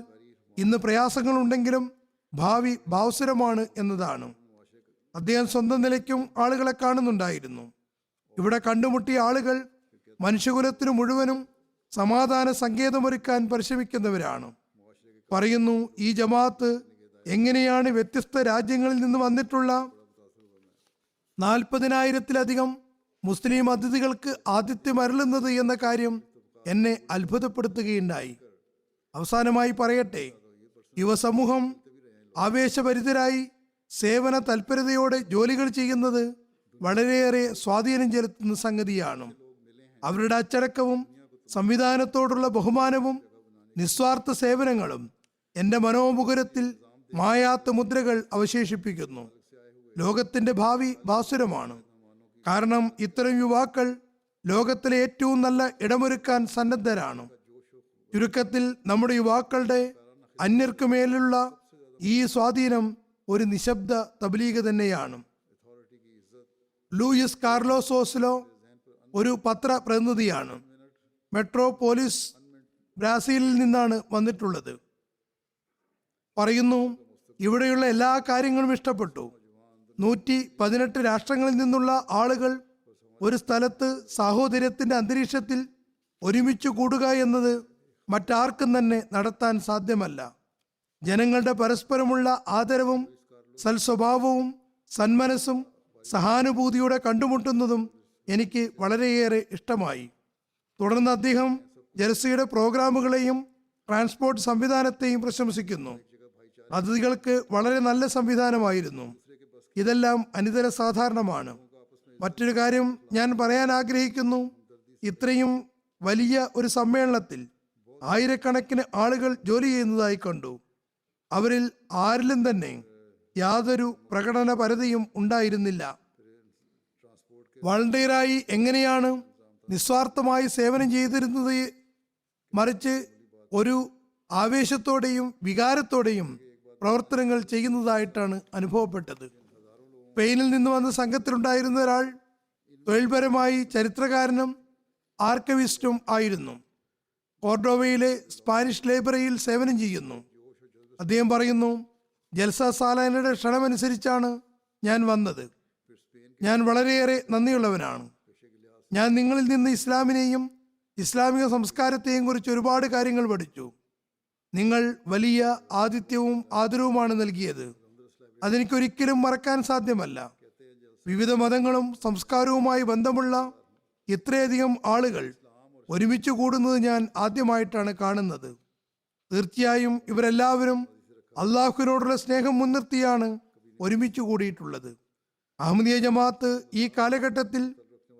ഇന്ന് പ്രയാസങ്ങളുണ്ടെങ്കിലും ഭാവി ഭാവസുരമാണ് എന്നതാണ്. അദ്ദേഹം സ്വന്തം നിലയ്ക്കും ആളുകളെ കാണുന്നുണ്ടായിരുന്നു. ഇവിടെ കണ്ടുമുട്ടിയ ആളുകൾ മനുഷ്യകുലത്തിനു മുഴുവനും സമാധാന സങ്കേതമൊരുക്കാൻ പരിശ്രമിക്കുന്നവരാണ്. പറയുന്നു, ഈ ജമാഅത്ത് എങ്ങനെയാണ് വ്യത്യസ്ത രാജ്യങ്ങളിൽ നിന്ന് വന്നിട്ടുള്ള 40,000-ത്തിലധികം മുസ്ലിം അതിഥികൾക്ക് ആതിഥ്യം അരുളുന്നത് എന്ന കാര്യം എന്നെ അത്ഭുതപ്പെടുത്തുകയുണ്ടായി. അവസാനമായി പറയട്ടെ, യുവസമൂഹം ആവേശഭരിതരായി സേവന തൽപരതയോടെ ജോലികൾ ചെയ്യുന്നത് വളരെയേറെ സ്വാധീനം ചെലുത്തുന്ന സംഗതിയാണ്. അവരുടെ അച്ചടക്കവും സംവിധാനത്തോടുള്ള ബഹുമാനവും നിസ്വാർത്ഥ സേവനങ്ങളും എൻ്റെ മനോമുകുരത്തിൽ മായാത്ത മുദ്രകൾ അവശേഷിപ്പിക്കുന്നു. ലോകത്തിന്റെ ഭാവി ഭാസുരമാണ്. കാരണം ഇത്തരം യുവാക്കൾ ലോകത്തിലെ ഏറ്റവും നല്ല ഇടമൊരുക്കാൻ സന്നദ്ധരാണ്. ചുരുക്കത്തിൽ നമ്മുടെ യുവാക്കളുടെ അന്യർക്ക് മേലുള്ള ഈ സ്വാധീനം ഒരു നിശബ്ദ തബ്ലീഗ് തന്നെയാണ്. ലൂയിസ് കാർലോസ് ഓസ്ലോ ഒരു പത്ര പ്രതിനിധിയാണ്. മെട്രോപോളിസ് ബ്രാസീലിൽ നിന്നാണ് വന്നിട്ടുള്ളത്. പറയുന്നു, ഇവിടെയുള്ള എല്ലാ കാര്യങ്ങളും ഇഷ്ടപ്പെട്ടു. 118 രാഷ്ട്രങ്ങളിൽ നിന്നുള്ള ആളുകൾ ഒരു സ്ഥലത്ത് സാഹോദര്യത്തിന്റെ അന്തരീക്ഷത്തിൽ ഒരുമിച്ച് കൂടുക എന്നത് മറ്റാർക്കും തന്നെ നടത്താൻ സാധ്യമല്ല. ജനങ്ങളുടെ പരസ്പരമുള്ള ആദരവും സൽസ്വഭാവവും സന്മനസ്സും സഹാനുഭൂതിയോടെ കണ്ടുമുട്ടുന്നതും എനിക്ക് വളരെയേറെ ഇഷ്ടമായി. തുടർന്ന് അദ്ദേഹം ജൽസയുടെ പ്രോഗ്രാമുകളെയും ട്രാൻസ്പോർട്ട് സംവിധാനത്തെയും പ്രശംസിക്കുന്നു. അതിഥികൾക്ക് വളരെ നല്ല സംവിധാനമായിരുന്നു. ഇതെല്ലാം അനിതര സാധാരണമാണ്. മറ്റൊരു കാര്യം ഞാൻ പറയാൻ ആഗ്രഹിക്കുന്നു. ഇത്രയും വലിയ ഒരു സമ്മേളനത്തിൽ ആയിരക്കണക്കിന് ആളുകൾ ജോലി ചെയ്യുന്നതായി കണ്ടു. അവരിൽ ആരിലും തന്നെ യാതൊരു പ്രകടന പരതയും ഉണ്ടായിരുന്നില്ല. വളണ്ടിയറായി എങ്ങനെയാണ് നിസ്വാർത്ഥമായി സേവനം ചെയ്തിരുന്നത്, മറിച്ച് ഒരു ആവേശത്തോടെയും വികാരത്തോടെയും പ്രവർത്തനങ്ങൾ ചെയ്യുന്നതായിട്ടാണ് അനുഭവപ്പെട്ടത്. സ്പെയിനിൽ നിന്ന് വന്ന സംഘത്തിലുണ്ടായിരുന്ന ഒരാൾ തൊഴിൽപരമായി ചരിത്രകാരനും ആർക്കവിസ്റ്റും ആയിരുന്നു. കോർഡോവയിലെ സ്പാനിഷ് ലൈബ്രറിയിൽ സേവനം ചെയ്യുന്നു. അദ്ദേഹം പറയുന്നു, ജൽസ സാലാനയുടെ ക്ഷണമനുസരിച്ചാണ് ഞാൻ വന്നത്. ഞാൻ വളരെയേറെ നന്ദിയുള്ളവനാണ്. ഞാൻ നിങ്ങളിൽ നിന്ന് ഇസ്ലാമിനെയും ഇസ്ലാമിക സംസ്കാരത്തെയും കുറിച്ച് ഒരുപാട് കാര്യങ്ങൾ പഠിച്ചു. നിങ്ങൾ വലിയ ആതിഥ്യവും ആദരവുമാണ് നൽകിയത്. അതെനിക്കൊരിക്കലും മറക്കാൻ സാധ്യമല്ല. വിവിധ മതങ്ങളും സംസ്കാരവുമായി ബന്ധമുള്ള ഇത്രയധികം ആളുകൾ ഒരുമിച്ച് കൂടുന്നത് ഞാൻ ആദ്യമായിട്ടാണ് കാണുന്നത്. തീർച്ചയായും ഇവരെല്ലാവരും അള്ളാഹുവിനോടുള്ള സ്നേഹം മുൻനിർത്തിയാണ് ഒരുമിച്ച് കൂടിയിട്ടുള്ളത്. അഹമ്മദിയ ജമാഅത്ത് ഈ കാലഘട്ടത്തിൽ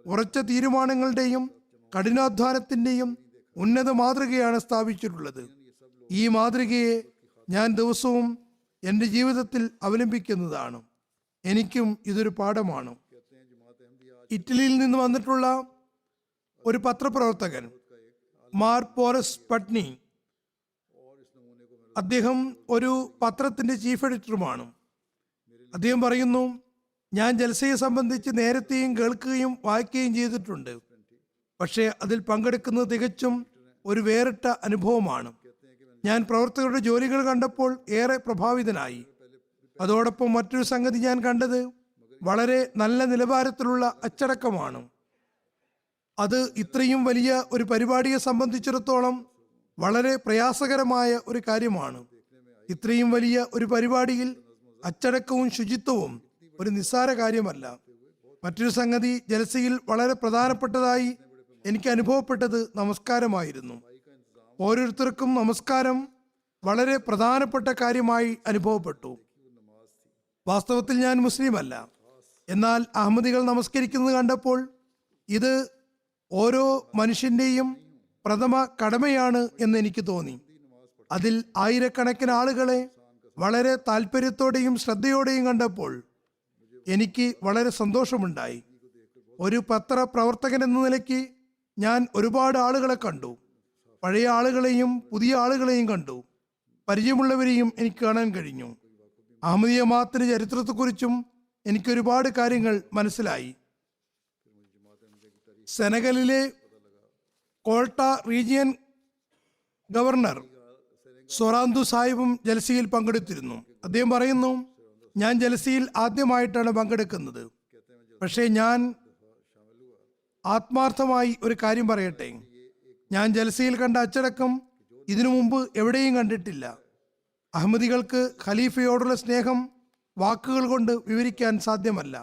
ഉറച്ച തീരുമാനങ്ങളുടെയും കഠിനാധ്വാനത്തിന്റെയും ഉന്നത മാതൃകയാണ് സ്ഥാപിച്ചിട്ടുള്ളത്. ഈ മാതൃകയെ ഞാൻ ദിവസവും എൻ്റെ ജീവിതത്തിൽ അവലംബിക്കുന്നതാണ്. എനിക്കും ഇതൊരു പാഠമാണ്. ഇറ്റലിയിൽ നിന്ന് വന്നിട്ടുള്ള ഒരു പത്രപ്രവർത്തകൻ മാർ പോറസ് പട്നി, അദ്ദേഹം ഒരു പത്രത്തിന്റെ ചീഫ് എഡിറ്ററുമാണ്. അദ്ദേഹം പറയുന്നു, ഞാൻ ജൽസയെ സംബന്ധിച്ച് നേരത്തെയും കേൾക്കുകയും വായിക്കുകയും ചെയ്തിട്ടുണ്ട്. പക്ഷേ അതിൽ പങ്കെടുക്കുന്നത് തികച്ചും ഒരു വേറിട്ട അനുഭവമാണ്. ഞാൻ പ്രവർത്തകരുടെ ജോലികൾ കണ്ടപ്പോൾ ഏറെ പ്രഭാവിതനായി. അതോടൊപ്പം മറ്റൊരു സംഗതി ഞാൻ കണ്ടത് വളരെ നല്ല നിലവാരത്തിലുള്ള അച്ചടക്കമാണ്. അത് ഇത്രയും വലിയ ഒരു പരിപാടിയെ സംബന്ധിച്ചിടത്തോളം വളരെ പ്രയാസകരമായ ഒരു കാര്യമാണ്. ഇത്രയും വലിയ ഒരു പരിപാടിയിൽ അച്ചടക്കവും ശുചിത്വവും ഒരു നിസ്സാര കാര്യമല്ല. മറ്റൊരു സംഗതി ജൽസയിൽ വളരെ പ്രധാനപ്പെട്ടതായി എനിക്ക് അനുഭവപ്പെട്ടത് നമസ്കാരമായിരുന്നു. ഓരോരുത്തർക്കും നമസ്കാരം വളരെ പ്രധാനപ്പെട്ട കാര്യമായി അനുഭവപ്പെട്ടു. വാസ്തവത്തിൽ ഞാൻ മുസ്ലിം അല്ല. എന്നാൽ അഹമ്മദികൾ നമസ്കരിക്കുന്നത് കണ്ടപ്പോൾ ഇത് ഓരോ മനുഷ്യന്റെയും പ്രഥമ കടമയാണ് എന്ന് എനിക്ക് തോന്നി. അതിൽ ആയിരക്കണക്കിന് ആളുകളെ വളരെ താല്പര്യത്തോടെയും ശ്രദ്ധയോടെയും കണ്ടപ്പോൾ എനിക്ക് വളരെ സന്തോഷമുണ്ടായി. ഒരു പത്രപ്രവർത്തകൻ എന്ന നിലയ്ക്ക് ഞാൻ ഒരുപാട് ആളുകളെ കണ്ടു. പഴയ ആളുകളെയും പുതിയ ആളുകളെയും കണ്ടു. പരിചയമുള്ളവരെയും എനിക്ക് കാണാൻ കഴിഞ്ഞു. അഹമ്മദിയ ജമാഅത്തിന്റെ ചരിത്രത്തെക്കുറിച്ചും എനിക്ക് ഒരുപാട് കാര്യങ്ങൾ മനസ്സിലായി. സെനഗലിലെ കോൾട്ട റീജിയൻ ഗവർണർ സൊറാന്തു സാഹിബും ജൽസയിൽ പങ്കെടുത്തിരുന്നു. അദ്ദേഹം പറയുന്നു, ഞാൻ ജൽസയിൽ ആദ്യമായിട്ടാണ് പങ്കെടുക്കുന്നത്. പക്ഷേ ഞാൻ ആത്മാർത്ഥമായി ഒരു കാര്യം പറയട്ടെ, ഞാൻ ജൽസയിൽ കണ്ട അച്ചടക്കം ഇതിനു മുമ്പ് എവിടെയും കണ്ടിട്ടില്ല. അഹമ്മദികൾക്ക് ഖലീഫയോടുള്ള സ്നേഹം വാക്കുകൾ കൊണ്ട് വിവരിക്കാൻ സാധ്യമല്ല.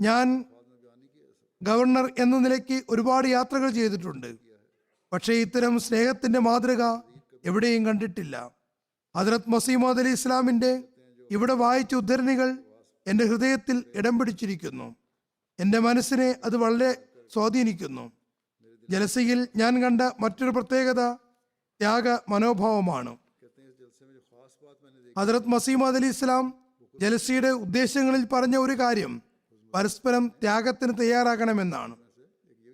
ഞാൻ ഗവർണർ എന്ന നിലയ്ക്ക് ഒരുപാട് യാത്രകൾ ചെയ്തിട്ടുണ്ട്. പക്ഷേ ഇത്തരം സ്നേഹത്തിന്റെ മാതൃക എവിടെയും കണ്ടിട്ടില്ല. ഹദ്രത്ത് മസീമോദ് അലി ഇസ്ലാമിന്റെ ഇവിടെ വായിച്ച ഉദ്ധരണികൾ എൻ്റെ ഹൃദയത്തിൽ ഇടം പിടിച്ചിരിക്കുന്നു. എൻ്റെ മനസ്സിനെ അത് വളരെ സ്വാധീനിക്കുന്നു. ജലസയിൽ ഞാൻ കണ്ട മറ്റൊരു പ്രത്യേകത ത്യാഗ മനോഭാവമാണ്. ഹദ്രത്ത് മസീമോദ് അലി ഇസ്ലാം ജലസിയുടെ ഉദ്ദേശങ്ങളിൽ പറഞ്ഞ ഒരു കാര്യം പരസ്പരം ത്യാഗത്തിന് തയ്യാറാകണമെന്നാണ്.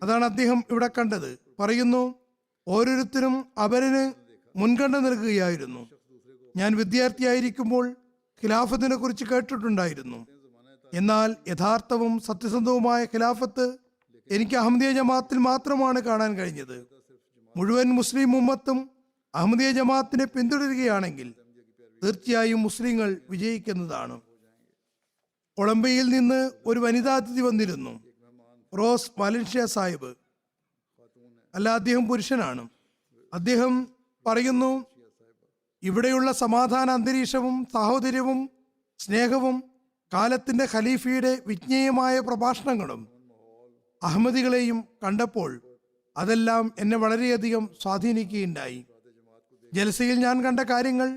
അതാണ് അദ്ദേഹം ഇവിടെ കണ്ടത്. പറയുന്നു, ഓരോരുത്തരും അവരിന് മുൻഗണന നൽകുകയായിരുന്നു. ഞാൻ വിദ്യാർത്ഥിയായിരിക്കുമ്പോൾ ഖിലാഫത്തിനെ കുറിച്ച് കേട്ടിട്ടുണ്ടായിരുന്നു. എന്നാൽ യഥാർത്ഥവും സത്യസന്ധവുമായ ഖിലാഫത്ത് എനിക്ക് അഹമ്മദിയ ജമാഅത്തിൽ മാത്രമാണ് കാണാൻ കഴിഞ്ഞത്. മുഴുവൻ മുസ്ലിം ഉമ്മത്തും അഹമ്മദിയ ജമാഅത്തിനെ പിന്തുടരുകയാണെങ്കിൽ തീർച്ചയായും മുസ്ലിങ്ങൾ വിജയിക്കുന്നതാണ്. കൊളംബിയയിൽ നിന്ന് ഒരു വനിതാതിഥി വന്നിരുന്നു, റോസ് വാലൻഷ്യ സാഹിബ്. അല്ല, അദ്ദേഹം പുരുഷനാണ്. അദ്ദേഹം പറയുന്നു, ഇവിടെയുള്ള സമാധാന അന്തരീക്ഷവും സാഹോദര്യവും സ്നേഹവും കാലത്തിന്റെ ഖലീഫയുടെ വിജ്ഞേയമായ പ്രഭാഷണങ്ങളും അഹമ്മദികളെയും കണ്ടപ്പോൾ അതെല്ലാം എന്നെ വളരെയധികം സ്വാധീനിക്കുകയുണ്ടായി. ജൽസയിൽ ഞാൻ കണ്ട കാര്യങ്ങൾ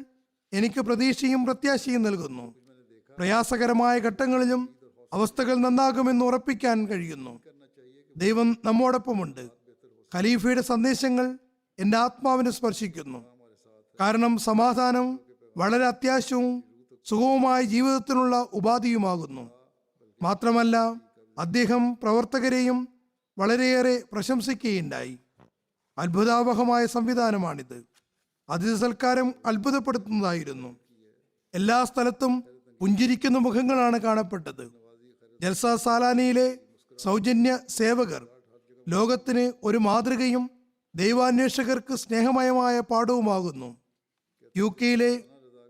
എനിക്ക് പ്രതീക്ഷയും പ്രത്യാശയും നൽകുന്നു. പ്രയാസകരമായ ഘട്ടങ്ങളിലും അവസ്ഥകൾ നന്നാകുമെന്ന് ഉറപ്പിക്കാൻ കഴിയുന്നു. ദൈവം നമ്മോടൊപ്പമുണ്ട്. ഖലീഫയുടെ സന്ദേശങ്ങൾ എൻ്റെ ആത്മാവിനെ സ്പർശിക്കുന്നു. കാരണം സമാധാനം വളരെ അത്യാവശ്യവും സുഗമമായ ജീവിതത്തിനുള്ള ഉപാധിയുമാകുന്നു. മാത്രമല്ല, അദ്ദേഹം പ്രവർത്തകരെയും വളരെയേറെ പ്രശംസിക്കുകയുണ്ടായി. അത്ഭുതാവഹമായ സംവിധാനമാണിത്. അതിഥി സൽക്കാരം അത്ഭുതപ്പെടുത്തുന്നതായിരുന്നു. എല്ലാ സ്ഥലത്തും പുഞ്ചിരിക്കുന്ന മുഖങ്ങളാണ് കാണപ്പെട്ടത്. ജൽസ സാലാനിയിലെ സൗജന്യ സേവകർ ലോകത്തിന് ഒരു മാതൃകയും ദൈവാന്വേഷകർക്ക് സ്നേഹമയമായ പാഠവുമാകുന്നു. യു കെയിലെ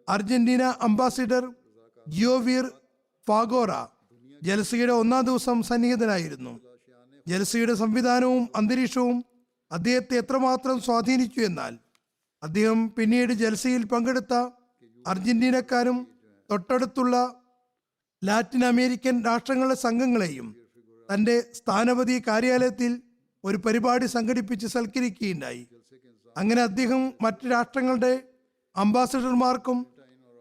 അർജന്റീന അംബാസിഡർ ജിയോവീർ ഫാഗോറ ജൽസയുടെ ഒന്നാം ദിവസം സന്നിഹിതനായിരുന്നു. ജൽസയുടെ സംവിധാനവും അന്തരീക്ഷവും അദ്ദേഹത്തെ എത്രമാത്രം സ്വാധീനിച്ചു എന്നാൽ അദ്ദേഹം പിന്നീട് ജൽസയിൽ പങ്കെടുത്ത അർജന്റീനക്കാരും തൊട്ടടുത്തുള്ള ലാറ്റിൻ അമേരിക്കൻ രാഷ്ട്രങ്ങളുടെ സംഘങ്ങളെയും തൻ്റെ സ്ഥാനപതി കാര്യാലയത്തിൽ ഒരു പരിപാടി സംഘടിപ്പിച്ച് സൽക്കരിക്കുകയുണ്ടായി. അങ്ങനെ അദ്ദേഹം മറ്റ് രാഷ്ട്രങ്ങളുടെ അംബാസഡർമാർക്കും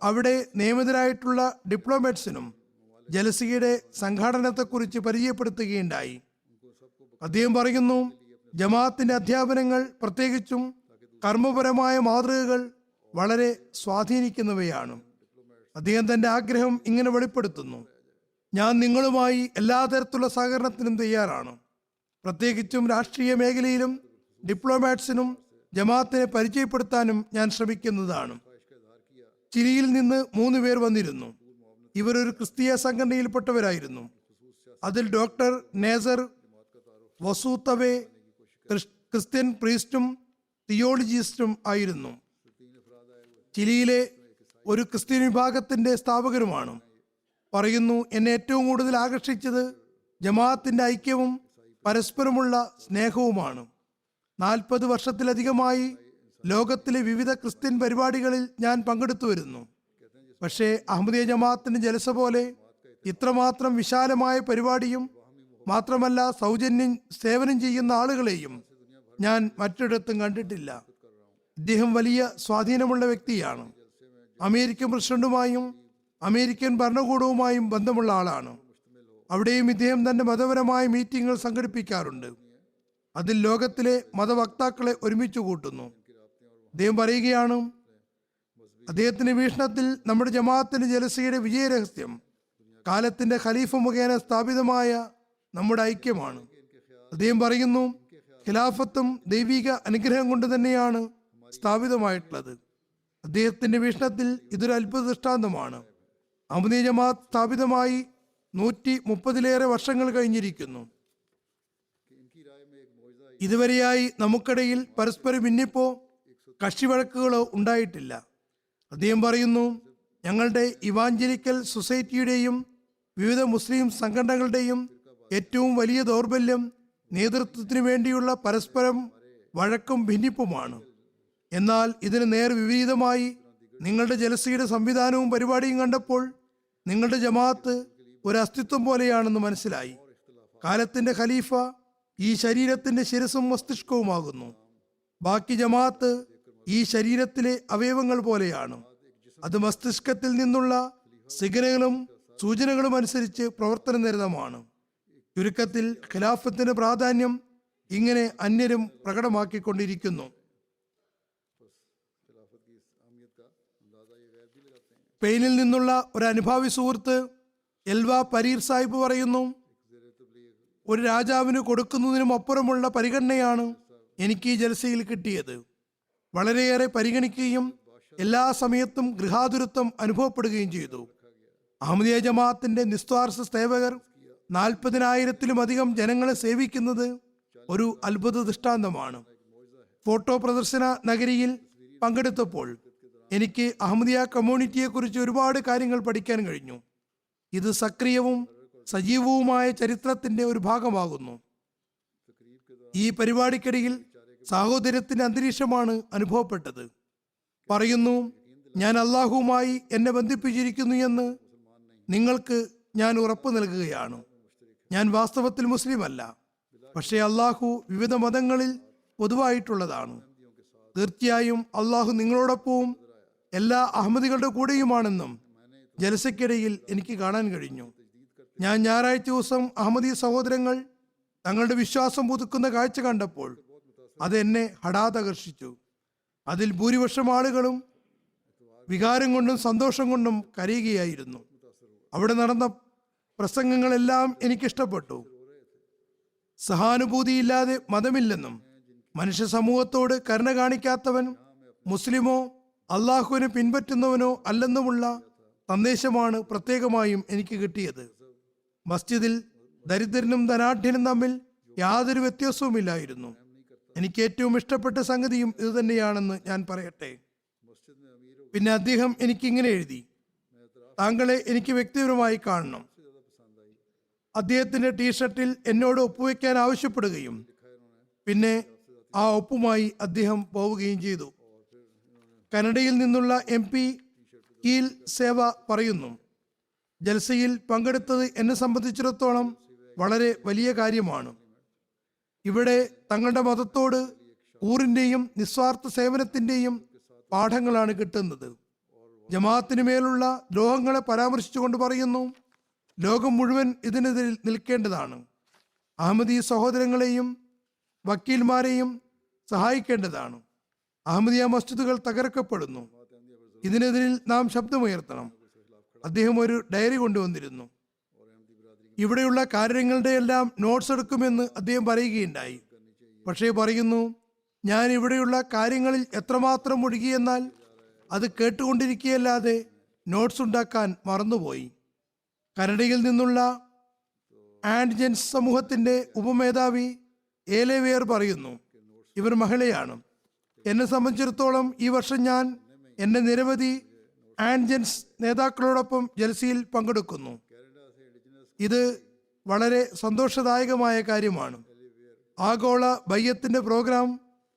അവിടെ നിയമിതരായിട്ടുള്ള ഡിപ്ലോമാറ്റ്സിനും ജലസിയുടെ സംഘാടനത്തെക്കുറിച്ച് പരിചയപ്പെടുത്തുകയുണ്ടായി. അദ്ദേഹം പറയുന്നു, ജമാഅത്തിന്റെ അധ്യാപനങ്ങൾ, പ്രത്യേകിച്ചും കർമ്മപരമായ മാതൃകകൾ വളരെ സ്വാധീനിക്കുന്നവയാണ്. അദ്ദേഹം തന്റെ ആഗ്രഹം ഇങ്ങനെ വെളിപ്പെടുത്തുന്നു: ഞാൻ നിങ്ങളുമായി എല്ലാ തരത്തിലുള്ള സഹകരണത്തിനും തയ്യാറാണ്. പ്രത്യേകിച്ചും രാഷ്ട്രീയ മേഖലയിലും ഡിപ്ലോമാറ്റ്സിനും ജമാഅത്തിനെ പരിചയപ്പെടുത്താനും ഞാൻ ശ്രമിക്കുന്നതാണ്. ചിലിയിൽ നിന്ന് 3 പേർ വന്നിരുന്നു. ഇവർ ഒരു ക്രിസ്തീയ സംഘടനയിൽപ്പെട്ടവരായിരുന്നു. അതിൽ ഡോക്ടർ നേസർ വസൂത്തവെ ക്രിസ്ത്യൻ പ്രീസ്റ്റും തിയോളജിസ്റ്റും ആയിരുന്നു. ചിലിയിലെ ഒരു ക്രിസ്ത്യൻ വിഭാഗത്തിന്റെ സ്ഥാപകരുമാണ്. പറയുന്നു, എന്നെ ഏറ്റവും കൂടുതൽ ആകർഷിച്ചത് ജമാഅത്തിന്റെ ഐക്യവും പരസ്പരമുള്ള സ്നേഹവുമാണ്. 40 വർഷത്തിലധികമായി ലോകത്തിലെ വിവിധ ക്രിസ്ത്യൻ പരിപാടികളിൽ ഞാൻ പങ്കെടുത്തു വരുന്നു. പക്ഷേ അഹമ്മദിയ ജമാഅത്തിന്റെ ജലസ പോലെ ഇത്രമാത്രം വിശാലമായ പരിപാടിയും മാത്രമല്ല സൗജന്യം സേവനം ചെയ്യുന്ന ആളുകളെയും ഞാൻ മറ്റിടത്തും കണ്ടിട്ടില്ല. ഇദ്ദേഹം വലിയ സ്വാധീനമുള്ള വ്യക്തിയാണ്. അമേരിക്കൻ പ്രസിഡന്റുമായും അമേരിക്കൻ ഭരണകൂടവുമായും ബന്ധമുള്ള ആളാണ്. അവിടെയും ഇദ്ദേഹം തന്റെ മതപരമായ മീറ്റിങ്ങുകൾ സംഘടിപ്പിക്കാറുണ്ട്. അതിൽ ലോകത്തിലെ മതവക്താക്കളെ ഒരുമിച്ച് കൂട്ടുന്നു. അദ്ദേഹം പറയുകയാണ്, അദ്ദേഹത്തിന്റെ വീക്ഷണത്തിൽ നമ്മുടെ ജമാഅത്തിന്റെ ജലസയുടെ വിജയരഹസ്യം കാലത്തിന്റെ ഖലീഫ മുഖേന സ്ഥാപിതമായ നമ്മുടെ ഐക്യമാണ്. അദ്ദേഹം പറയുന്നു, ഖിലാഫത്തും ദൈവിക അനുഗ്രഹം കൊണ്ട് തന്നെയാണ് സ്ഥാപിതമായിട്ടുള്ളത്. അദ്ദേഹത്തിന്റെ വീക്ഷണത്തിൽ ഇതൊരു അത്ഭുത ദൃഷ്ടാന്തമാണ്. അഹമ്മദീയ ജമാഅത്ത് സ്ഥാപിതമായി 130-ലേറെ വർഷങ്ങൾ കഴിഞ്ഞിരിക്കുന്നു. ഇതുവരെയായി നമുക്കിടയിൽ പരസ്പര ഭിന്നിപ്പോ കക്ഷിവഴക്കുകളോ ഉണ്ടായിട്ടില്ല. അദ്ദേഹം പറയുന്നു, ഞങ്ങളുടെ ഇവാഞ്ചലിക്കൽ സൊസൈറ്റിയുടെയും വിവിധ മുസ്ലിം സംഘടനകളുടെയും ഏറ്റവും വലിയ ദൗർബല്യം നേതൃത്വത്തിന് വേണ്ടിയുള്ള പരസ്പരം വഴക്കും ഭിന്നിപ്പുമാണ്. എന്നാൽ ഇതിന് നേർ വിപരീതമായി നിങ്ങളുടെ ജലസയുടെ സംവിധാനവും പരിപാടിയും കണ്ടപ്പോൾ നിങ്ങളുടെ ജമാഅത്ത് ഒരു അസ്തിത്വം പോലെയാണെന്ന് മനസ്സിലായി. കാലത്തിന്റെ ഖലീഫ ഈ ശരീരത്തിന്റെ ശിരസും മസ്തിഷ്കവുമാകുന്നു. ബാക്കി ജമാഅത്ത് ഈ ശരീരത്തിലെ അവയവങ്ങൾ പോലെയാണ്. അത് മസ്തിഷ്കത്തിൽ നിന്നുള്ള സിഗ്നലുകളും സൂചനകളും അനുസരിച്ച് പ്രവർത്തനനിരതമാണ്. ചുരുക്കത്തിൽ ഖിലാഫത്തിന്റെ പ്രാധാന്യം ഇങ്ങനെ അന്യരും പ്രകടമാക്കിക്കൊണ്ടിരിക്കുന്നു. സ്പെയിനിൽ നിന്നുള്ള ഒരു അനുഭാവി സുഹൃത്ത് എൽവ പരീർ സാഹിബ് പറയുന്നു, ഒരു രാജാവിന് കൊടുക്കുന്നതിനും അപ്പുറമുള്ള പരിഗണനയാണ് എനിക്ക് ഈ ജൽസയിൽ കിട്ടിയത്. വളരെയേറെ പരിഗണിക്കുകയും എല്ലാ സമയത്തും ഗൃഹാതുരത്വം അനുഭവപ്പെടുകയും ചെയ്തു. അഹമ്മദിയ ജമാഅത്തിന്റെ നിസ്വാർത്ഥ സേവകർ 40,000-ത്തിലുമധികം ജനങ്ങളെ സേവിക്കുന്നത് ഒരു അത്ഭുത ദൃഷ്ടാന്തമാണ്. ഫോട്ടോ പ്രദർശന നഗരിയിൽ പങ്കെടുത്തപ്പോൾ എനിക്ക് അഹമ്മദിയ കമ്മ്യൂണിറ്റിയെ കുറിച്ച് ഒരുപാട് കാര്യങ്ങൾ പഠിക്കാൻ കഴിഞ്ഞു. ഇത് സക്രിയവും സജീവവുമായ ചരിത്രത്തിന്റെ ഒരു ഭാഗമാകുന്നു. ഈ പരിപാടിക്കിടയിൽ സാഹോദര്യത്തിന്റെ അന്തരീക്ഷമാണ് അനുഭവപ്പെട്ടത്. പറയുന്നു, ഞാൻ അള്ളാഹുവുമായി എന്നെ ബന്ധിപ്പിച്ചിരിക്കുന്നു എന്ന് നിങ്ങൾക്ക് ഞാൻ ഉറപ്പ് നൽകുകയാണ്. ഞാൻ വാസ്തവത്തിൽ മുസ്ലിം അല്ല, പക്ഷേ അള്ളാഹു വിവിധ മതങ്ങളിൽ പൊതുവായിട്ടുള്ളതാണ്. തീർച്ചയായും അള്ളാഹു നിങ്ങളോടൊപ്പവും എല്ലാ അഹമ്മദികളുടെ കൂടെയുമാണെന്നും ജലസയ്ക്കിടയിൽ എനിക്ക് കാണാൻ കഴിഞ്ഞു. ഞാൻ ഞായറാഴ്ച ദിവസം അഹമ്മദി സഹോദരങ്ങൾ തങ്ങളുടെ വിശ്വാസം പുതുക്കുന്ന കാഴ്ച കണ്ടപ്പോൾ അത് എന്നെ ഹഠാത്തകർഷിച്ചു. അതിൽ ഭൂരിപക്ഷം ആളുകളും വികാരം കൊണ്ടും സന്തോഷം കൊണ്ടും കരയുകയായിരുന്നു. അവിടെ നടന്ന പ്രസംഗങ്ങളെല്ലാം എനിക്കിഷ്ടപ്പെട്ടു. സഹാനുഭൂതിയില്ലാതെ മതമില്ലെന്നും മനുഷ്യ സമൂഹത്തോട് കരുണ കാണിക്കാത്തവൻ മുസ്ലിമോ അള്ളാഹുവിനെ പിൻപറ്റുന്നവനോ അല്ലെന്നുമുള്ള സന്ദേശമാണ് പ്രത്യേകമായും എനിക്ക് കിട്ടിയത്. മസ്ജിദിൽ ദരിദ്രനും ധനാഢ്യനും തമ്മിൽ യാതൊരു വ്യത്യാസവുമില്ലായിരുന്നു. എനിക്ക് ഏറ്റവും ഇഷ്ടപ്പെട്ട സംഗതിയും ഇതുതന്നെയാണെന്ന് ഞാൻ പറയട്ടെ. പിന്നെ അദ്ദേഹം എനിക്കിങ്ങനെ എഴുതി, താങ്കളെ എനിക്ക് വ്യക്തിപരമായി കാണണം. അദ്ദേഹത്തിന്റെ ടീഷർട്ടിൽ എന്നോട് ഒപ്പുവെക്കാൻ ആവശ്യപ്പെടുകയും പിന്നെ ആ ഒപ്പുമായി അദ്ദേഹം പോവുകയും ചെയ്തു. കനഡയിൽ നിന്നുള്ള MP കീൽ സേവ പറയുന്നു, ജൽസയിൽ പങ്കെടുത്തത് എന്നെ സംബന്ധിച്ചിടത്തോളം വളരെ വലിയ കാര്യമാണ്. ഇവിടെ തങ്ങളുടെ മതത്തോട് ഊറിന്റെയും നിസ്വാർത്ഥ സേവനത്തിന്റെയും പാഠങ്ങളാണ് കിട്ടുന്നത്. ജമാഅത്തിന് മേലുള്ള ദ്രോഹങ്ങളെ പരാമർശിച്ചുകൊണ്ട് പറയുന്നു, ലോകം മുഴുവൻ ഇതിനെതിരെ നിൽക്കേണ്ടതാണ്. അഹമ്മദി സഹോദരങ്ങളെയും വക്കീൽമാരെയും സഹായിക്കേണ്ടതാണ്. അഹമ്മദിയ മസ്ജിദുകൾ തകർക്കപ്പെടുന്നു. ഇതിനെതിരിൽ നാം ശബ്ദമുയർത്തണം. അദ്ദേഹം ഒരു ഡയറി കൊണ്ടുവന്നിരുന്നു. ഇവിടെയുള്ള കാര്യങ്ങളുടെ എല്ലാം നോട്ട്സ് എടുക്കുമെന്ന് അദ്ദേഹം പറയുകയുണ്ടായി. പക്ഷേ പറയുന്നു, ഞാൻ ഇവിടെയുള്ള കാര്യങ്ങളിൽ എത്രമാത്രം മുഴുകിയെന്നാൽ അത് കേട്ടുകൊണ്ടിരിക്കുകയല്ലാതെ നോട്ട്സ് ഉണ്ടാക്കാൻ മറന്നുപോയി. കനഡയിൽ നിന്നുള്ള ആൻഡ്ജൻസ് സമൂഹത്തിന്റെ ഉപമേധാവി ഏലേവിയർ പറയുന്നു, ഇവർ മഹിളയാണ്. എന്നെ സംബന്ധിച്ചിടത്തോളം ഈ വർഷം ഞാൻ എൻ്റെ നിരവധി ആൻഡ്ജൻസ് നേതാക്കളോടൊപ്പം ജൽസയിൽ പങ്കെടുക്കുന്നു. ഇത് വളരെ സന്തോഷദായകമായ കാര്യമാണ്. ആഗോള ബയ്യത്തിന്റെ പ്രോഗ്രാം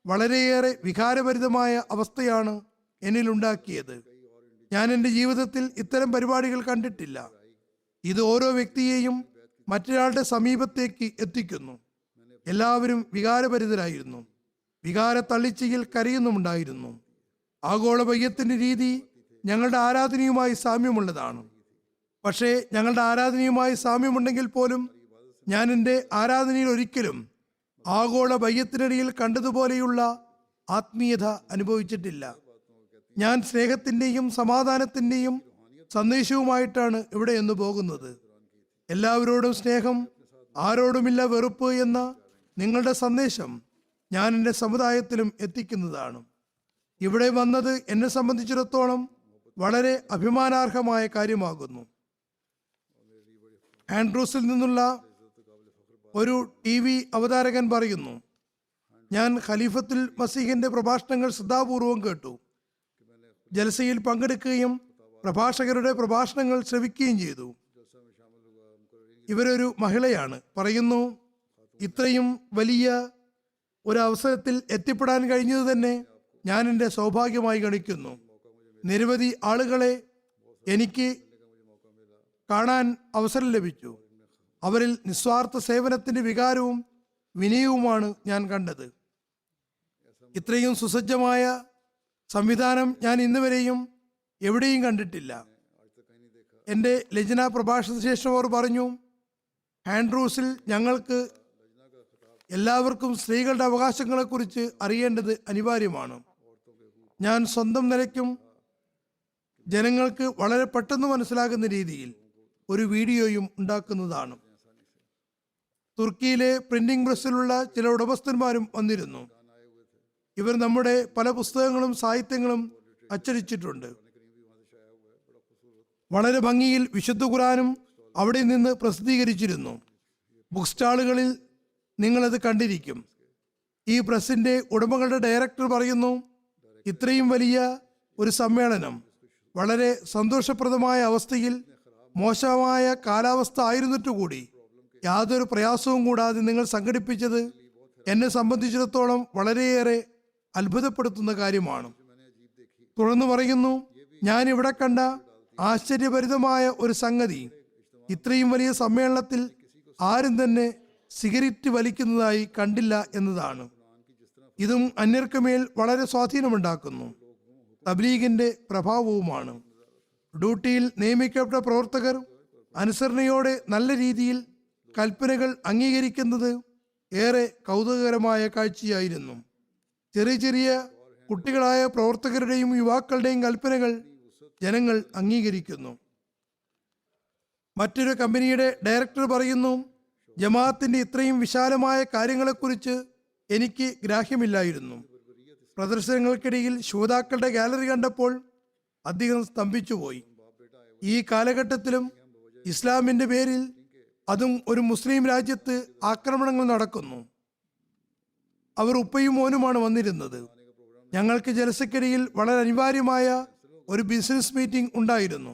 വളരെയേറെ വികാരഭരിതമായ അവസ്ഥയാണ് എന്നിലുണ്ടാക്കിയത്. ഞാൻ എൻ്റെ ജീവിതത്തിൽ ഇത്തരം പരിപാടികൾ കണ്ടിട്ടില്ല. ഇത് ഓരോ വ്യക്തിയെയും മറ്റൊരാളുടെ സമീപത്തേക്ക് എത്തിക്കുന്നു. എല്ലാവരും വികാരഭരിതരായിരുന്നു. വികാര തള്ളിച്ചയിൽ കരയുന്നുമുണ്ടായിരുന്നു. ആഗോള ബയ്യത്തിന്റെ രീതി ഞങ്ങളുടെ ആരാധനയുമായി സാമ്യമുള്ളതാണ്. പക്ഷേ ഞങ്ങളുടെ ആരാധനയുമായി സാമ്യമുണ്ടെങ്കിൽ പോലും ഞാൻ എൻ്റെ ആരാധനയിൽ ഒരിക്കലും ആഗോള ബയ്യത്തിനിടയിൽ കണ്ടതുപോലെയുള്ള ആത്മീയത അനുഭവിച്ചിട്ടില്ല. ഞാൻ സ്നേഹത്തിൻ്റെയും സമാധാനത്തിൻ്റെയും സന്ദേശവുമായിട്ടാണ് ഇവിടെ നിന്ന് പോകുന്നത്. എല്ലാവരോടും സ്നേഹം, ആരോടുമില്ല വെറുപ്പ് എന്ന നിങ്ങളുടെ സന്ദേശം ഞാൻ എൻ്റെ സമുദായത്തിലും എത്തിക്കുന്നതാണ്. ഇവിടെ വന്നത് എന്നെ സംബന്ധിച്ചിടത്തോളം വളരെ അഭിമാനാർഹമായ കാര്യമാകുന്നു. ആൻഡ്രൂസിൽ നിന്നുള്ള ഒരു TV അവതാരകൻ പറയുന്നു, ഞാൻ ഖലീഫത്തുൽ മസീഹിന്റെ പ്രഭാഷണങ്ങൾ ശ്രദ്ധാപൂർവം കേട്ടു. ജൽസയിൽ പങ്കെടുക്കുകയും പ്രഭാഷകരുടെ പ്രഭാഷണങ്ങൾ ശ്രവിക്കുകയും ചെയ്തു. ഇവരൊരു മഹിളയാണ്. പറയുന്നു, ഇത്രയും വലിയ ഒരു അവസരത്തിൽ എത്തിപ്പെടാൻ കഴിഞ്ഞത് തന്നെ ഞാൻ എൻ്റെ സൗഭാഗ്യമായി ഗണിക്കുന്നു. നിരവധി ആളുകളെ എനിക്ക് കാണാൻ അവസരം ലഭിച്ചു. അവരിൽ നിസ്വാർത്ഥ സേവനത്തിന്റെ വികാരവും വിനയവുമാണ് ഞാൻ കണ്ടത്. ഇത്രയും സുസജ്ജമായ സംവിധാനം ഞാൻ ഇന്നുവരെയും എവിടെയും കണ്ടിട്ടില്ല. എൻ്റെ ലജ്ന പ്രഭാഷണ ശേഷം അവർ പറഞ്ഞു, ആൻഡ്രൂസിൽ ഞങ്ങൾക്ക് എല്ലാവർക്കും സ്ത്രീകളുടെ അവകാശങ്ങളെക്കുറിച്ച് അറിയേണ്ടത് അനിവാര്യമാണ്. ഞാൻ സ്വന്തം നിലയ്ക്കും ജനങ്ങൾക്ക് വളരെ പെട്ടെന്ന് മനസ്സിലാകുന്ന രീതിയിൽ ഒരു വീഡിയോയും ഉണ്ടാക്കുന്നതാണ്. തുർക്കിയിലെ പ്രിന്റിംഗ് പ്രസ്സിലുള്ള ചില ഉടമസ്ഥന്മാരും വന്നിരുന്നു. ഇവർ നമ്മുടെ പല പുസ്തകങ്ങളും സാഹിത്യങ്ങളും അച്ചടിച്ചിട്ടുണ്ട്. വളരെ ഭംഗിയിൽ വിശുദ്ധ ഖുർആനും അവിടെ നിന്ന് പ്രസിദ്ധീകരിച്ചിരുന്നു. ബുക്ക് സ്റ്റാളുകളിൽ നിങ്ങളത് കണ്ടിരിക്കും. ഈ പ്രസിന്റെ ഉടമകളുടെ ഡയറക്ടർ പറയുന്നു, ഇത്രയും വലിയ ഒരു സമ്മേളനം വളരെ സന്തോഷപ്രദമായ അവസ്ഥയിൽ മോശമായ കാലാവസ്ഥ ആയിരുന്നിട്ടുകൂടി യാതൊരു പ്രയാസവും കൂടാതെ നിങ്ങൾ സംഘടിപ്പിച്ചത് എന്നെ സംബന്ധിച്ചിടത്തോളം വളരെയേറെ അത്ഭുതപ്പെടുത്തുന്ന കാര്യമാണ്. തുടർന്ന് പറയുന്നു, ഞാൻ ഇവിടെ കണ്ട ആശ്ചര്യഭരിതമായ ഒരു സംഗതി ഇത്രയും വലിയ സമ്മേളനത്തിൽ ആരും തന്നെ സിഗരറ്റ് വലിക്കുന്നതായി കണ്ടില്ല എന്നതാണ്. ഇതും അന്യർക്ക് മേൽ വളരെ സ്വാധീനമുണ്ടാക്കുന്നു. തബ്ലീഗിന്റെ പ്രഭാവവുമാണ്. ഡ്യൂട്ടിയിൽ നിയമിക്കപ്പെട്ട പ്രവർത്തകർ അനുസരണയോടെ നല്ല രീതിയിൽ കൽപ്പനകൾ അംഗീകരിക്കുന്നത് ഏറെ കൗതുകകരമായ കാഴ്ചയായിരുന്നു. ചെറിയ ചെറിയ കുട്ടികളായ പ്രവർത്തകരുടെയും യുവാക്കളുടെയും കൽപ്പനകൾ ജനങ്ങൾ അംഗീകരിക്കുന്നു. മറ്റൊരു കമ്പനിയുടെ ഡയറക്ടർ പറയുന്നു, ജമാഅത്തിന്റെ ഇത്രയും വിശാലമായ കാര്യങ്ങളെക്കുറിച്ച് എനിക്ക് ഗ്രാഹ്യമില്ലായിരുന്നു. പ്രദർശനങ്ങൾക്കിടയിൽ ശ്രോതാക്കളുടെ ഗാലറി കണ്ടപ്പോൾ അദ്ദേഹം സ്തംഭിച്ചുപോയി. ഈ കാലഘട്ടത്തിലും ഇസ്ലാമിന്റെ പേരിൽ, അതും ഒരു മുസ്ലിം രാജ്യത്ത്, ആക്രമണങ്ങൾ നടക്കുന്നു. അവർ ഉപ്പയും മോനുമാണ് വന്നിരുന്നത്. ഞങ്ങൾക്ക് ജലസയ്ക്കിടയിൽ വളരെ അനിവാര്യമായ ഒരു ബിസിനസ് മീറ്റിംഗ് ഉണ്ടായിരുന്നു.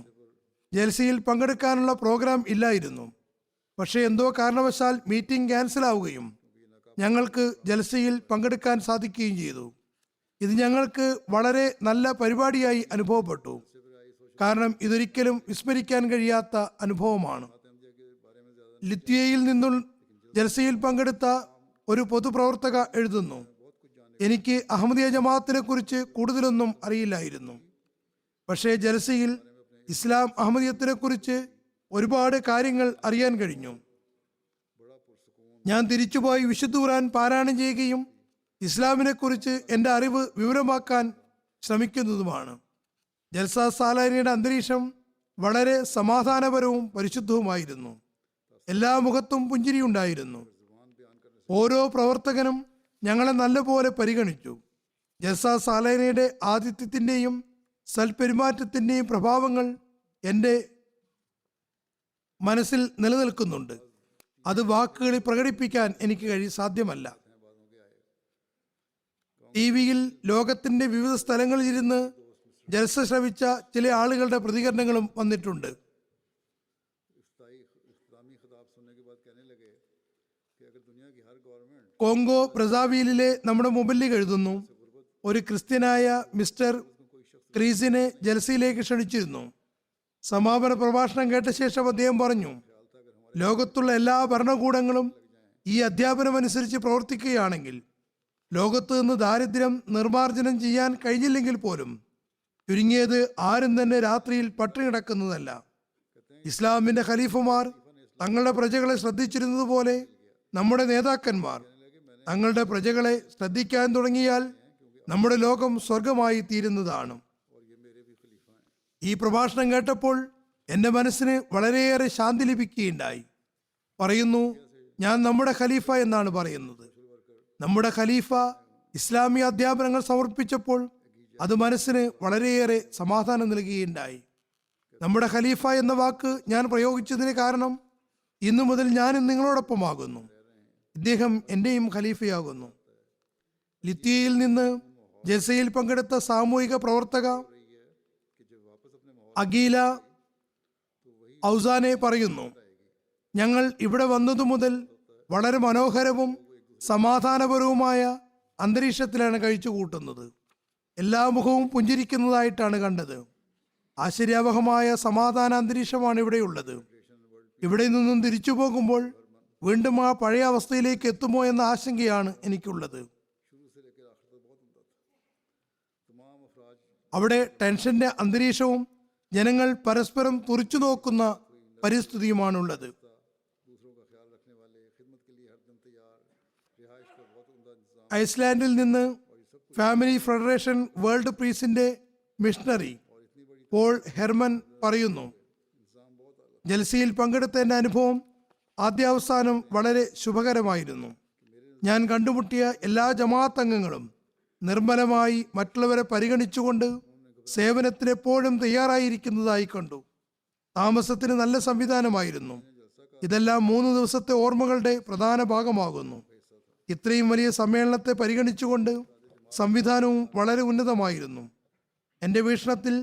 ജൽസയിൽ പങ്കെടുക്കാനുള്ള പ്രോഗ്രാം ഇല്ലായിരുന്നു. പക്ഷേ എന്തോ കാരണവശാൽ മീറ്റിംഗ് ക്യാൻസൽ ആവുകയും ഞങ്ങൾക്ക് ജൽസയിൽ പങ്കെടുക്കാൻ സാധിക്കുകയും ചെയ്തു. ഇത് ഞങ്ങൾക്ക് വളരെ നല്ല പരിപാടിയായി അനുഭവപ്പെട്ടു. കാരണം ഇതൊരിക്കലും വിസ്മരിക്കാൻ കഴിയാത്ത അനുഭവമാണ്. ലിത്വയിൽ നിന്നും ജൽസയിൽ പങ്കെടുത്ത ഒരു പൊതുപ്രവർത്തക എഴുതുന്നു, എനിക്ക് അഹമ്മദിയ ജമാഅത്തിനെ കുറിച്ച് കൂടുതലൊന്നും അറിയില്ലായിരുന്നു. പക്ഷേ ജൽസയിൽ ഇസ്ലാം അഹമ്മദിയത്തിനെ കുറിച്ച് ഒരുപാട് കാര്യങ്ങൾ അറിയാൻ കഴിഞ്ഞു. ഞാൻ തിരിച്ചുപോയി വിശുദ്ധ ഖുർആൻ പാരായണം ചെയ്യുകയും ഇസ്ലാമിനെ കുറിച്ച് എൻ്റെ അറിവ് വിവരമാക്കാൻ ശ്രമിക്കുന്നതുമാണ്. ജൽസ സാലാനിയുടെ അന്തരീക്ഷം വളരെ സമാധാനപരവും പരിശുദ്ധവുമായിരുന്നു. എല്ലാ മുഖത്തും പുഞ്ചിരിയുണ്ടായിരുന്നു. ഓരോ പ്രവർത്തകനും ഞങ്ങളെ നല്ലപോലെ പരിഗണിച്ചു. ജൽസ സാലാനിയുടെ ആതിഥ്യത്തിൻ്റെയും സൽപെരുമാറ്റത്തിൻ്റെയും പ്രഭാവങ്ങൾ എൻ്റെ മനസ്സിൽ നിലനിൽക്കുന്നുണ്ട്. അത് വാക്കുകളിൽ പ്രകടിപ്പിക്കാൻ എനിക്ക് സാധ്യമല്ല. ടിവിയിൽ ലോകത്തിന്റെ വിവിധ സ്ഥലങ്ങളിൽ ഇരുന്ന് ജൽസ ശ്രവിച്ച ചില ആളുകളുടെ പ്രതികരണങ്ങളും വന്നിട്ടുണ്ട്. കോങ്കോ ബ്രസാവീലിലെ നമ്മുടെ മുബല്ലിഗ് എഴുതുന്നു, ഒരു ക്രിസ്ത്യനായ മിസ്റ്റർ ക്രീസിനെ ജൽസയിലേക്ക് ക്ഷണിച്ചിരുന്നു. സമാപന പ്രഭാഷണം കേട്ട ശേഷം അദ്ദേഹം പറഞ്ഞു, ലോകത്തുള്ള എല്ലാ ഭരണകൂടങ്ങളും ഈ അധ്യാപനമനുസരിച്ച് പ്രവർത്തിക്കുകയാണെങ്കിൽ ലോകത്ത് നിന്ന് ദാരിദ്ര്യം നിർമ്മാർജ്ജനം ചെയ്യാൻ കഴിഞ്ഞില്ലെങ്കിൽ പോലും ചുരുങ്ങിയത് ആരും തന്നെ രാത്രിയിൽ പട്ടിണി കിടക്കുന്നതല്ല. ഇസ്ലാമിന്റെ ഖലീഫമാർ തങ്ങളുടെ പ്രജകളെ ശ്രദ്ധിച്ചിരുന്നത് പോലെ നമ്മുടെ നേതാക്കന്മാർ തങ്ങളുടെ പ്രജകളെ ശ്രദ്ധിക്കാൻ തുടങ്ങിയാൽ നമ്മുടെ ലോകം സ്വർഗമായി തീരുന്നതാണ്. ഈ പ്രഭാഷണം കേട്ടപ്പോൾ എൻ്റെ മനസ്സിന് വളരെയേറെ ശാന്തി ലഭിക്കുകയുണ്ടായി. പറയുന്നു, ഞാൻ നമ്മുടെ ഖലീഫ എന്നാണ് പറയുന്നത്. നമ്മുടെ ഖലീഫ ഇസ്ലാമിക അധ്യാപനങ്ങൾ സമർപ്പിച്ചപ്പോൾ അത് മനസ്സിന് വളരെയേറെ സമാധാനം നൽകുകയുണ്ടായി. നമ്മുടെ ഖലീഫ എന്ന വാക്ക് ഞാൻ പ്രയോഗിച്ചതിന് കാരണം ഇന്നു മുതൽ ഞാനും നിങ്ങളോടൊപ്പമാകുന്നു. ഇദ്ദേഹം എൻ്റെയും ഖലീഫയാകുന്നു. ലിത്വയിൽ നിന്ന് ജൽസയിൽ പങ്കെടുത്ത സാമൂഹിക പ്രവർത്തക അഗീല ഔസാനെ പറയുന്നു, ഞങ്ങൾ ഇവിടെ വന്നതു മുതൽ വളരെ മനോഹരവും സമാധാനപരവുമായ അന്തരീക്ഷത്തിലാണ് കഴിച്ചു കൂട്ടുന്നത്. എല്ലാ മുഖവും പുഞ്ചിരിക്കുന്നതായിട്ടാണ് കണ്ടത്. ആശ്ചര്യാവഹമായ സമാധാന അന്തരീക്ഷമാണ് ഇവിടെയുള്ളത്. ഇവിടെ നിന്നും തിരിച്ചു പോകുമ്പോൾ വീണ്ടും ആ പഴയ അവസ്ഥയിലേക്ക് എത്തുമോ എന്ന ആശങ്കയാണ് എനിക്കുള്ളത്. അവിടെ ടെൻഷന്റെ അന്തരീക്ഷവും ജനങ്ങൾ പരസ്പരം തുറിച്ചു നോക്കുന്ന പരിസ്ഥിതിയുമാണുള്ളത്. ഐസ്ലാൻഡിൽ നിന്ന് ഫാമിലി ഫെഡറേഷൻ വേൾഡ് പീസിന്റെ മിഷണറി പോൾ ഹെർമൻ പറയുന്നു, ജൽസയിൽ പങ്കെടുത്ത എൻ്റെ അനുഭവം ആദ്യാവസാനം വളരെ ശുഭകരമായിരുന്നു. ഞാൻ കണ്ടുമുട്ടിയ എല്ലാ ജമാഅത്ത് അംഗങ്ങളും നിർമ്മലമായി മറ്റുള്ളവരെ പരിഗണിച്ചുകൊണ്ട് സേവനത്തിന് എപ്പോഴും തയ്യാറായിരിക്കുന്നതായി കണ്ടു. താമസത്തിന് നല്ല സംവിധാനമായിരുന്നു. ഇതെല്ലാം 3 ദിവസത്തെ ഓർമ്മകളുടെ പ്രധാന ഭാഗമാകുന്നു. ഇത്രയും വലിയ സമ്മേളനത്തെ പരിഗണിച്ചുകൊണ്ട് സംവിധാനവും വളരെ ഉന്നതമായിരുന്നു. എൻ്റെ വീക്ഷണത്തിൽ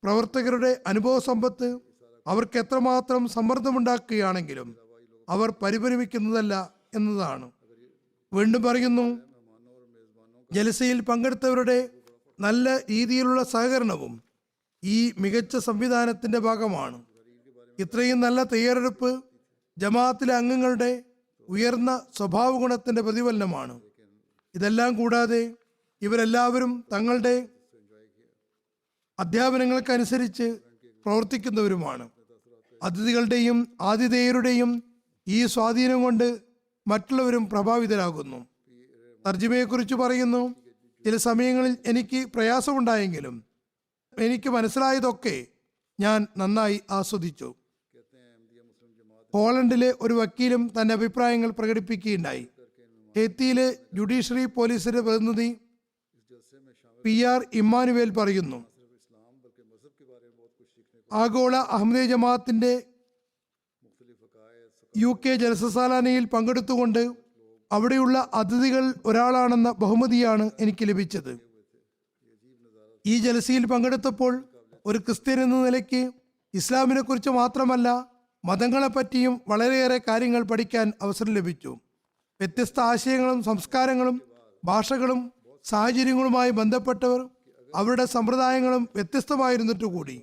പ്രവർത്തകരുടെ അനുഭവ സമ്പത്ത് അവർക്ക് എത്രമാത്രം സമ്മർദ്ദമുണ്ടാക്കുകയാണെങ്കിലും അവർ പരിഭ്രമിക്കുന്നതല്ല എന്നതാണ്. വീണ്ടും പറയുന്നു, ജലസയിൽ പങ്കെടുത്തവരുടെ നല്ല രീതിയിലുള്ള സഹകരണവും ഈ മികച്ച സംവിധാനത്തിൻ്റെ ഭാഗമാണ്. ഇത്രയും നല്ല തയ്യാറെടുപ്പ് ജമാഅത്തിലെ അംഗങ്ങളുടെ ഉയർന്ന സ്വഭാവ ഗുണത്തിൻ്റെ പ്രതിഫലനമാണ്. ഇതെല്ലാം കൂടാതെ ഇവരെല്ലാവരും തങ്ങളുടെ അധ്യാപനങ്ങൾക്കനുസരിച്ച് പ്രവർത്തിക്കുന്നവരുമാണ്. അതിഥികളുടെയും ആതിഥേയരുടെയും ഈ സ്വാധീനം കൊണ്ട് മറ്റുള്ളവരും പ്രഭാവിതരാകുന്നു. തർജിമയെക്കുറിച്ച് പറയുന്നു, ചില സമയങ്ങളിൽ എനിക്ക് പ്രയാസമുണ്ടായെങ്കിലും എനിക്ക് മനസ്സിലായതൊക്കെ ഞാൻ നന്നായി ആസ്വദിച്ചു. പോളണ്ടിലെ ഒരു വക്കീലും തന്റെ അഭിപ്രായങ്ങൾ പ്രകടിപ്പിക്കുകയുണ്ടായി. ഹെയ്ത്തിയിലെ ജുഡീഷ്യറി പോലീസിന്റെ പ്രതിനിധി PR ഇമ്മാനുവേൽ പറയുന്നു, ആഗോള അഹമ്മദീയ ജമാഅത്തിന്റെ UK ജലസസാലാനയിൽ പങ്കെടുത്തുകൊണ്ട് അവിടെയുള്ള അതിഥികൾ ഒരാളാണെന്ന ബഹുമതിയാണ് എനിക്ക് ലഭിച്ചത്. ഈ ജലസയിൽ പങ്കെടുത്തപ്പോൾ ഒരു ക്രിസ്ത്യൻ എന്ന നിലയ്ക്ക് ഇസ്ലാമിനെ കുറിച്ച് മാത്രമല്ല മതങ്ങളെപ്പറ്റിയും വളരെയേറെ കാര്യങ്ങൾ പഠിക്കാൻ അവസരം ലഭിച്ചു. വ്യത്യസ്ത ആശയങ്ങളും സംസ്കാരങ്ങളും ഭാഷകളും സാഹചര്യങ്ങളുമായി ബന്ധപ്പെട്ടവർ അവരുടെ സമ്പ്രദായങ്ങളും വ്യത്യസ്തമായിരുന്നിട്ട് കൂടി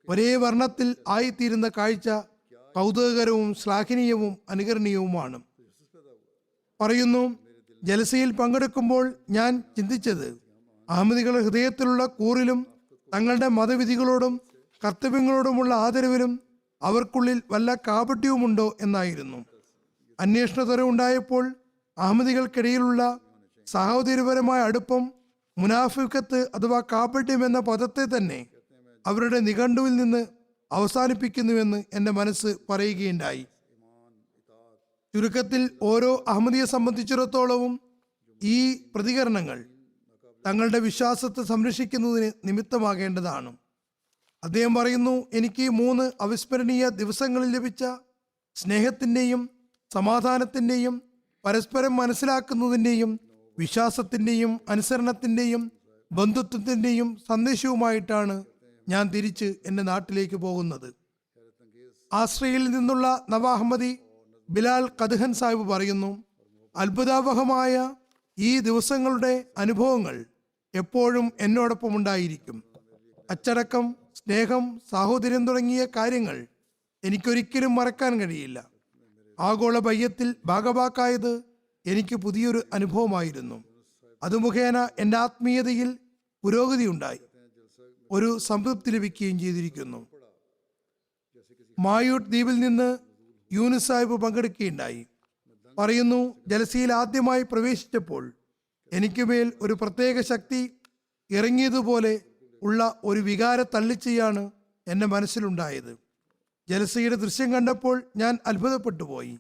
ഒരേ വർണ്ണത്തിൽ ആയിത്തീരുന്ന കാഴ്ച കൗതുകകരവും ശ്ലാഘനീയവും അനുകരണീയവുമാണ്. പറയുന്നു, ജലസയിൽ പങ്കെടുക്കുമ്പോൾ ഞാൻ ചിന്തിച്ചത് അഹമ്മദികളുടെ ഹൃദയത്തിലുള്ള കൂറിലും തങ്ങളുടെ മതവിധികളോടും കർത്തവ്യങ്ങളോടുമുള്ള ആദരവിലും അവർക്കുള്ളിൽ വല്ല കാപട്യവുമുണ്ടോ എന്നായിരുന്നു. അന്വേഷണത്വര ഉണ്ടായപ്പോൾ അഹമ്മദികൾക്കിടയിലുള്ള സഹോദര്യപരമായ അടുപ്പം മുനാഫിക്കത്ത് അഥവാ കാപട്യം എന്ന പദത്തെ തന്നെ അവരുടെ നിഘണ്ടുവിൽ നിന്ന് അവസാനിപ്പിക്കുന്നുവെന്ന് എൻ്റെ മനസ്സ് പറയുകയുണ്ടായി. ചുരുക്കത്തിൽ ഓരോ അഹമ്മദിയെ സംബന്ധിച്ചിടത്തോളവും ഈ പ്രതികരണങ്ങൾ തങ്ങളുടെ വിശ്വാസത്തെ സംരക്ഷിക്കുന്നതിന് നിമിത്തമാകേണ്ടതാണ്. അദ്ദേഹം പറയുന്നു, എനിക്ക് 3 അവിസ്മരണീയ ദിവസങ്ങളിൽ ലഭിച്ച സ്നേഹത്തിൻ്റെയും സമാധാനത്തിൻ്റെയും പരസ്പരം മനസ്സിലാക്കുന്നതിൻ്റെയും വിശ്വാസത്തിൻ്റെയും അനുസരണത്തിൻ്റെയും ബന്ധുത്വത്തിൻ്റെയും സന്ദേശവുമായിട്ടാണ് ഞാൻ തിരിച്ച് എൻ്റെ നാട്ടിലേക്ക് പോകുന്നത്. ആശ്രയിൽ നിന്നുള്ള നവ അഹമ്മദി ബിലാൽ കദ്ഹൻ സാഹിബ് പറയുന്നു, അത്ഭുതാവഹമായ ഈ ദിവസങ്ങളുടെ അനുഭവങ്ങൾ എപ്പോഴും എന്നോടൊപ്പം ഉണ്ടായിരിക്കും. അച്ചടക്കം, സ്നേഹം, സാഹോദര്യം തുടങ്ങിയ കാര്യങ്ങൾ എനിക്കൊരിക്കലും മറക്കാൻ കഴിയില്ല. ആഗോള ബയ്യത്തിൽ ഭാഗവാക്കായത് എനിക്ക് പുതിയൊരു അനുഭവമായിരുന്നു. അത് മുഖേന എൻ്റെ ആത്മീയതയിൽ പുരോഗതിയുണ്ടായി, ഒരു സംതൃപ്തി ലഭിക്കുകയും ചെയ്തിരിക്കുന്നു. മായൂട്ട് ദ്വീപിൽ നിന്ന് യൂനുസ് സാഹിബ് പങ്കെടുക്കുകയുണ്ടായി. പറയുന്നു, ജലസയിൽ ആദ്യമായി പ്രവേശിച്ചപ്പോൾ എനിക്ക് മേൽ ഒരു പ്രത്യേക ശക്തി ഇറങ്ങിയതുപോലെ ഉള്ള ഒരു വികാര തള്ളിച്ചയാണ് എൻ്റെ മനസ്സിലുണ്ടായത്. ജലസയുടെ ദൃശ്യം കണ്ടപ്പോൾ ഞാൻ അത്ഭുതപ്പെട്ടു പോയി.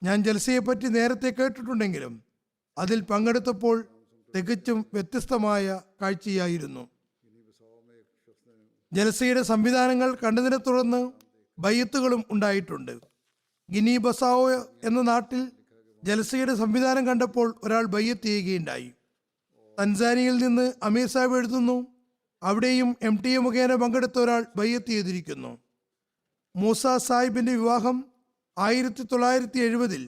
ഞാൻ ജലസയെപ്പറ്റി നേരത്തെ കേട്ടിട്ടുണ്ടെങ്കിലും അതിൽ പങ്കെടുത്തപ്പോൾ തികച്ചും വ്യത്യസ്തമായ കാഴ്ചയായിരുന്നു. ജലസയുടെ സംവിധാനങ്ങൾ കണ്ടതിനെ തുടർന്ന് ബയ്യത്തുകളും ഉണ്ടായിട്ടുണ്ട്. ഗിനി ബസാവോ എന്ന നാട്ടിൽ ജലസയുടെ സംവിധാനം കണ്ടപ്പോൾ ഒരാൾ ബയ്യത്ത് ചെയ്യുകയുണ്ടായി. തൻസാനിയയിൽ നിന്ന് അമീർ സാഹിബ് എഴുതുന്നു, അവിടെയും MTA മുഖേന പങ്കെടുത്ത ഒരാൾ ബയ്യത്ത് ചെയ്തിരിക്കുന്നു. മൂസ സാഹിബിന്റെ വിവാഹം 1970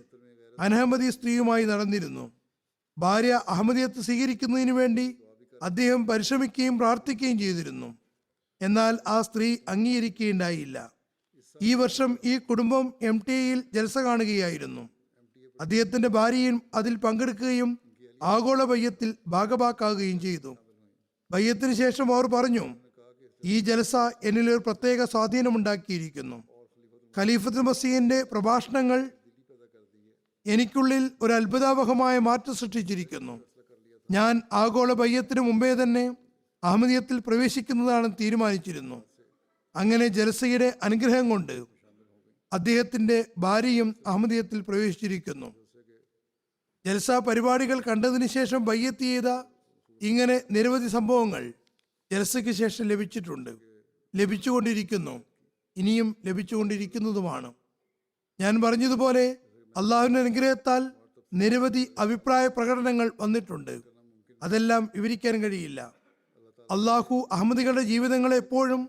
അനഹമ്മദി സ്ത്രീയുമായി നടന്നിരുന്നു. ഭാര്യ അഹമ്മദിയത്ത് സ്വീകരിക്കുന്നതിന് വേണ്ടി അദ്ദേഹം പരിശ്രമിക്കുകയും പ്രാർത്ഥിക്കുകയും ചെയ്തിരുന്നു. എന്നാൽ ആ സ്ത്രീ അംഗീകരിക്കുകയുണ്ടായില്ല. ഈ വർഷം ഈ കുടുംബം MTA-യിൽ ജൽസ കാണുകയായിരുന്നു. അദ്ദേഹത്തിന്റെ ഭാര്യയും അതിൽ പങ്കെടുക്കുകയും ആഗോള ബയ്യത്തിൽ ഭാഗഭാക്കാകുകയും ചെയ്തു. ബയ്യത്തിന് ശേഷം അവർ പറഞ്ഞു, ഈ ജലസ എന്നിലൊരു പ്രത്യേക സ്വാധീനമുണ്ടാക്കിയിരിക്കുന്നു. ഖലീഫത്തുൽ മസീഹിന്റെ പ്രഭാഷണങ്ങൾ എനിക്കുള്ളിൽ ഒരു അത്ഭുതാവഹമായ മാറ്റം സൃഷ്ടിച്ചിരിക്കുന്നു. ഞാൻ ആഗോള ബയ്യത്തിന് മുമ്പേ തന്നെ അഹമ്മദിയത്തിൽ പ്രവേശിക്കുന്നതാണ് തീരുമാനിച്ചിരുന്നു. അങ്ങനെ ജലസയുടെ അനുഗ്രഹം കൊണ്ട് അദ്ദേഹത്തിന്റെ ഭാര്യയും അഹമ്മദിയത്തിൽ പ്രവേശിച്ചിരിക്കുന്നു. ജൽസ പരിപാടികൾ കണ്ടതിന് ശേഷം ബയ്യത്ത് ചെയ്ത ഇങ്ങനെ നിരവധി സംഭവങ്ങൾ ജൽസയ്ക്ക് ശേഷം ലഭിച്ചിട്ടുണ്ട്, ലഭിച്ചുകൊണ്ടിരിക്കുന്നു, ഇനിയും ലഭിച്ചുകൊണ്ടിരിക്കുന്നതുമാണ്. ഞാൻ പറഞ്ഞതുപോലെ അള്ളാഹുവിന്റെ അനുഗ്രഹത്താൽ നിരവധി അഭിപ്രായ പ്രകടനങ്ങൾ വന്നിട്ടുണ്ട്. അതെല്ലാം വിവരിക്കാൻ കഴിയില്ല. അള്ളാഹു അഹമ്മദികളുടെ ജീവിതങ്ങളെ എപ്പോഴും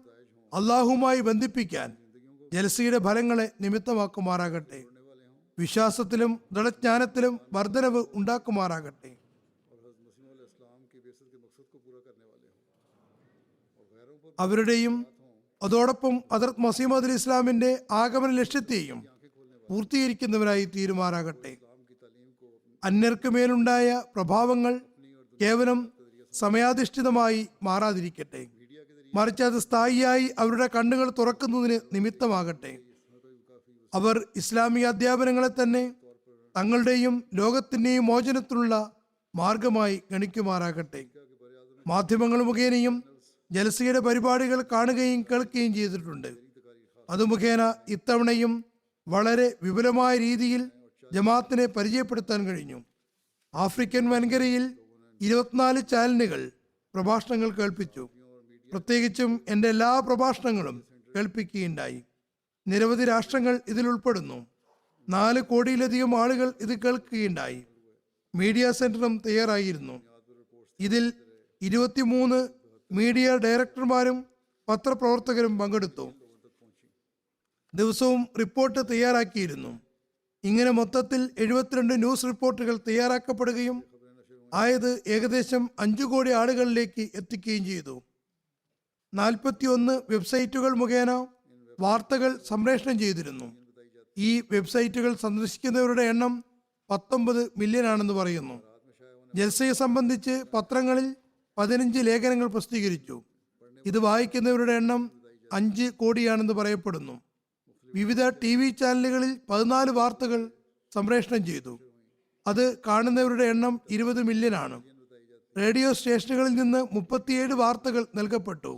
അള്ളാഹുവുമായി ബന്ധിപ്പിക്കാൻ ജൽസയുടെ ഫലങ്ങളെ നിമിത്തമാക്കുമാറാകട്ടെ. വിശ്വാസത്തിലും ദൃഢജ്ഞാനത്തിലും വർധനവ് ഉണ്ടാക്കുമാറാകട്ടെ. അവരുടെയും അതോടൊപ്പം ഹദ്റത്ത് മസീഹ് മൗഊദ് ഇസ്ലാമിന്റെ ആഗമന ലക്ഷ്യത്തെയും പൂർത്തീകരിക്കുന്നവരായി തീരുമാറാകട്ടെ. അന്യർക്ക് മേലുണ്ടായ പ്രഭാവങ്ങൾ കേവലം സമയാധിഷ്ഠിതമായി മാറാതിരിക്കട്ടെ, മറിച്ച് അത് സ്ഥായിയായി അവരുടെ കണ്ണുകൾ തുറക്കുന്നതിന് നിമിത്തമാകട്ടെ. അവർ ഇസ്ലാമിക അധ്യാപനങ്ങളെ തന്നെ തങ്ങളുടെയും ലോകത്തിന്റെയും മോചനത്തിനുള്ള മാർഗമായി ഗണിക്കുമാറാകട്ടെ. മാധ്യമങ്ങൾ മുഖേനയും ജൽസയുടെ പരിപാടികൾ കാണുകയും കേൾക്കുകയും ചെയ്തിട്ടുണ്ട്. അത് മുഖേന ഇത്തവണയും വളരെ വിപുലമായ രീതിയിൽ ജമാഅത്തിനെ പരിചയപ്പെടുത്താൻ കഴിഞ്ഞു. ആഫ്രിക്കൻ വൻകരയിൽ 24 ചാനലുകൾ പ്രഭാഷണങ്ങൾ കേൾപ്പിച്ചു. പ്രത്യേകിച്ചും എൻ്റെ എല്ലാ പ്രഭാഷണങ്ങളും കേൾപ്പിക്കുകയുണ്ടായി. നിരവധി രാഷ്ട്രങ്ങൾ ഇതിൽ ഉൾപ്പെടുന്നു. 4 കോടിയിലധികം ആളുകൾ ഇത് കേൾക്കുകയുണ്ടായി. മീഡിയ സെന്ററും തയ്യാറായിരുന്നു. ഇതിൽ 23 മീഡിയ ഡയറക്ടർമാരും പത്രപ്രവർത്തകരും പങ്കെടുത്തു. ദിവസവും റിപ്പോർട്ട് തയ്യാറാക്കിയിരുന്നു. ഇങ്ങനെ മൊത്തത്തിൽ 72 ന്യൂസ് റിപ്പോർട്ടുകൾ തയ്യാറാക്കപ്പെടുകയും ആയത് ഏകദേശം 5 കോടി ആളുകളിലേക്ക് എത്തിക്കുകയും ചെയ്തു. 41 വെബ്സൈറ്റുകൾ മുഖേന വാർത്തകൾ സംപ്രേഷണം ചെയ്തിരുന്നു. ഈ വെബ്സൈറ്റുകൾ സന്ദർശിക്കുന്നവരുടെ എണ്ണം 19 മില്യൺ ആണെന്ന് പറയുന്നു. ജൽസയെ സംബന്ധിച്ച് പത്രങ്ങളിൽ 15 ലേഖനങ്ങൾ പ്രസിദ്ധീകരിച്ചു. ഇത് വായിക്കുന്നവരുടെ എണ്ണം 5 കോടിയാണെന്ന് പറയപ്പെടുന്നു. വിവിധ TV ചാനലുകളിൽ 14 വാർത്തകൾ സംപ്രേഷണം ചെയ്തു. അത് കാണുന്നവരുടെ എണ്ണം 20 മില്യൺ ആണ്. റേഡിയോ സ്റ്റേഷനുകളിൽ നിന്ന് 37 വാർത്തകൾ നൽകപ്പെട്ടു.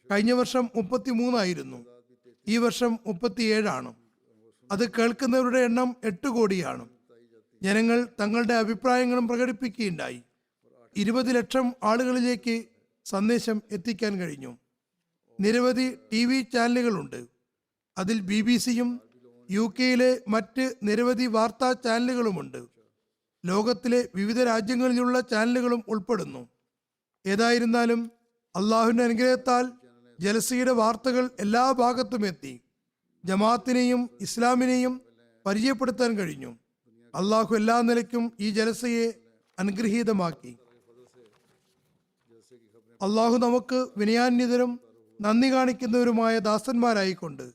കഴിഞ്ഞ വർഷം 33 ആയിരുന്നു. ഈ വർഷം 37 ആണ്. അത് കേൾക്കുന്നവരുടെ എണ്ണം 8 കോടിയാണ്. ജനങ്ങൾ തങ്ങളുടെ അഭിപ്രായങ്ങളും പ്രകടിപ്പിക്കുകയുണ്ടായി. 20 ലക്ഷം ആളുകളിലേക്ക് സന്ദേശം എത്തിക്കാൻ കഴിഞ്ഞു. നിരവധി TV ചാനലുകളുണ്ട്. അതിൽ BBC-യും UK-യിലെ മറ്റ് നിരവധി വാർത്താ ചാനലുകളുമുണ്ട്. ലോകത്തിലെ വിവിധ രാജ്യങ്ങളിലുള്ള ചാനലുകളും ഉൾപ്പെടുന്നു. ഏതായിരുന്നാലും അള്ളാഹുവിന്റെ അനുഗ്രഹത്താൽ ജൽസയുടെ വാർത്തകൾ എല്ലാ ഭാഗത്തും എത്തി. ജമാഅത്തിനെയും ഇസ്ലാമിനെയും പരിചയപ്പെടുത്താൻ കഴിഞ്ഞു. അള്ളാഹു എല്ലാ നിലയ്ക്കും ഈ ജൽസയെ അനുഗ്രഹീതമാക്കി. അള്ളാഹു നമുക്ക് വിനയാന്വിതരും നന്ദി കാണിക്കുന്നവരുമായ ദാസന്മാരായിക്കൊണ്ട്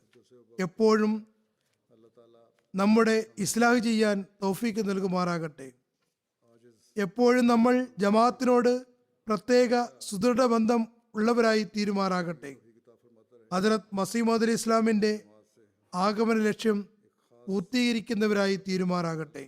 എപ്പോഴും നമ്മുടെ ഇസ്ലാഹ് ചെയ്യാൻ തൗഫീക്ക് നൽകുമാറാകട്ടെ. എപ്പോഴും നമ്മൾ ജമാഅത്തിനോട് പ്രത്യേക സുദൃഢ ബന്ധം ഉള്ളവരായി തീരുമാറാകട്ടെ. ഹദ്റത്ത് മസീഹ് മൗഊദ് ഇസ്ലാമിന്റെ ആഗമന ലക്ഷ്യം പൂർത്തീകരിക്കുന്നവരായി തീരുമാറാകട്ടെ.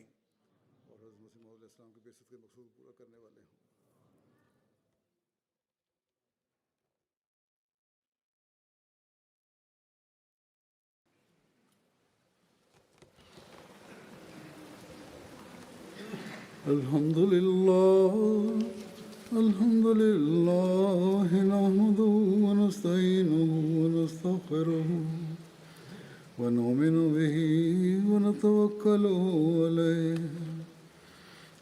الحمد لله نحمده ونستعينه ونستغفره ونؤمن به ونتوكل عليه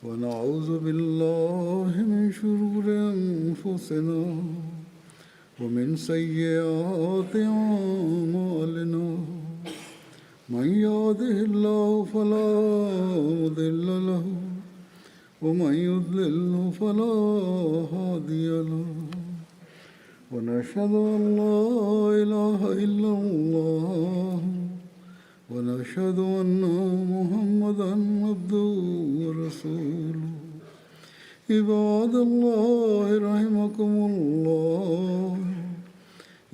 ونعوذ بالله من شرور أنفسنا ومن سيئات أعمالنا من يهده الله فلا مضل له ومن يضلل فلا هادي له ونشهد أن لا إله إلا الله ونشهد أن محمدا عبده ورسوله عباد الله رحمكم الله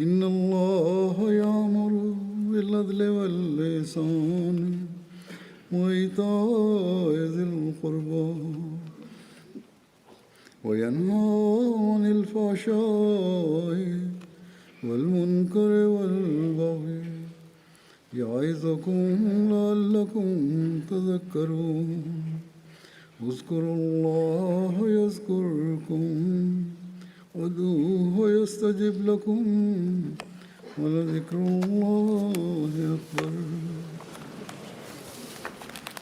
إن الله يأمر بالعدل والإحسان وإيتاء ذي القربى وينهى عن الفحشاء والمنكر والبغي يعظكم لعلكم تذكرون اذكروا الله يذكركم وادعوه يستجب لكم ولذكر الله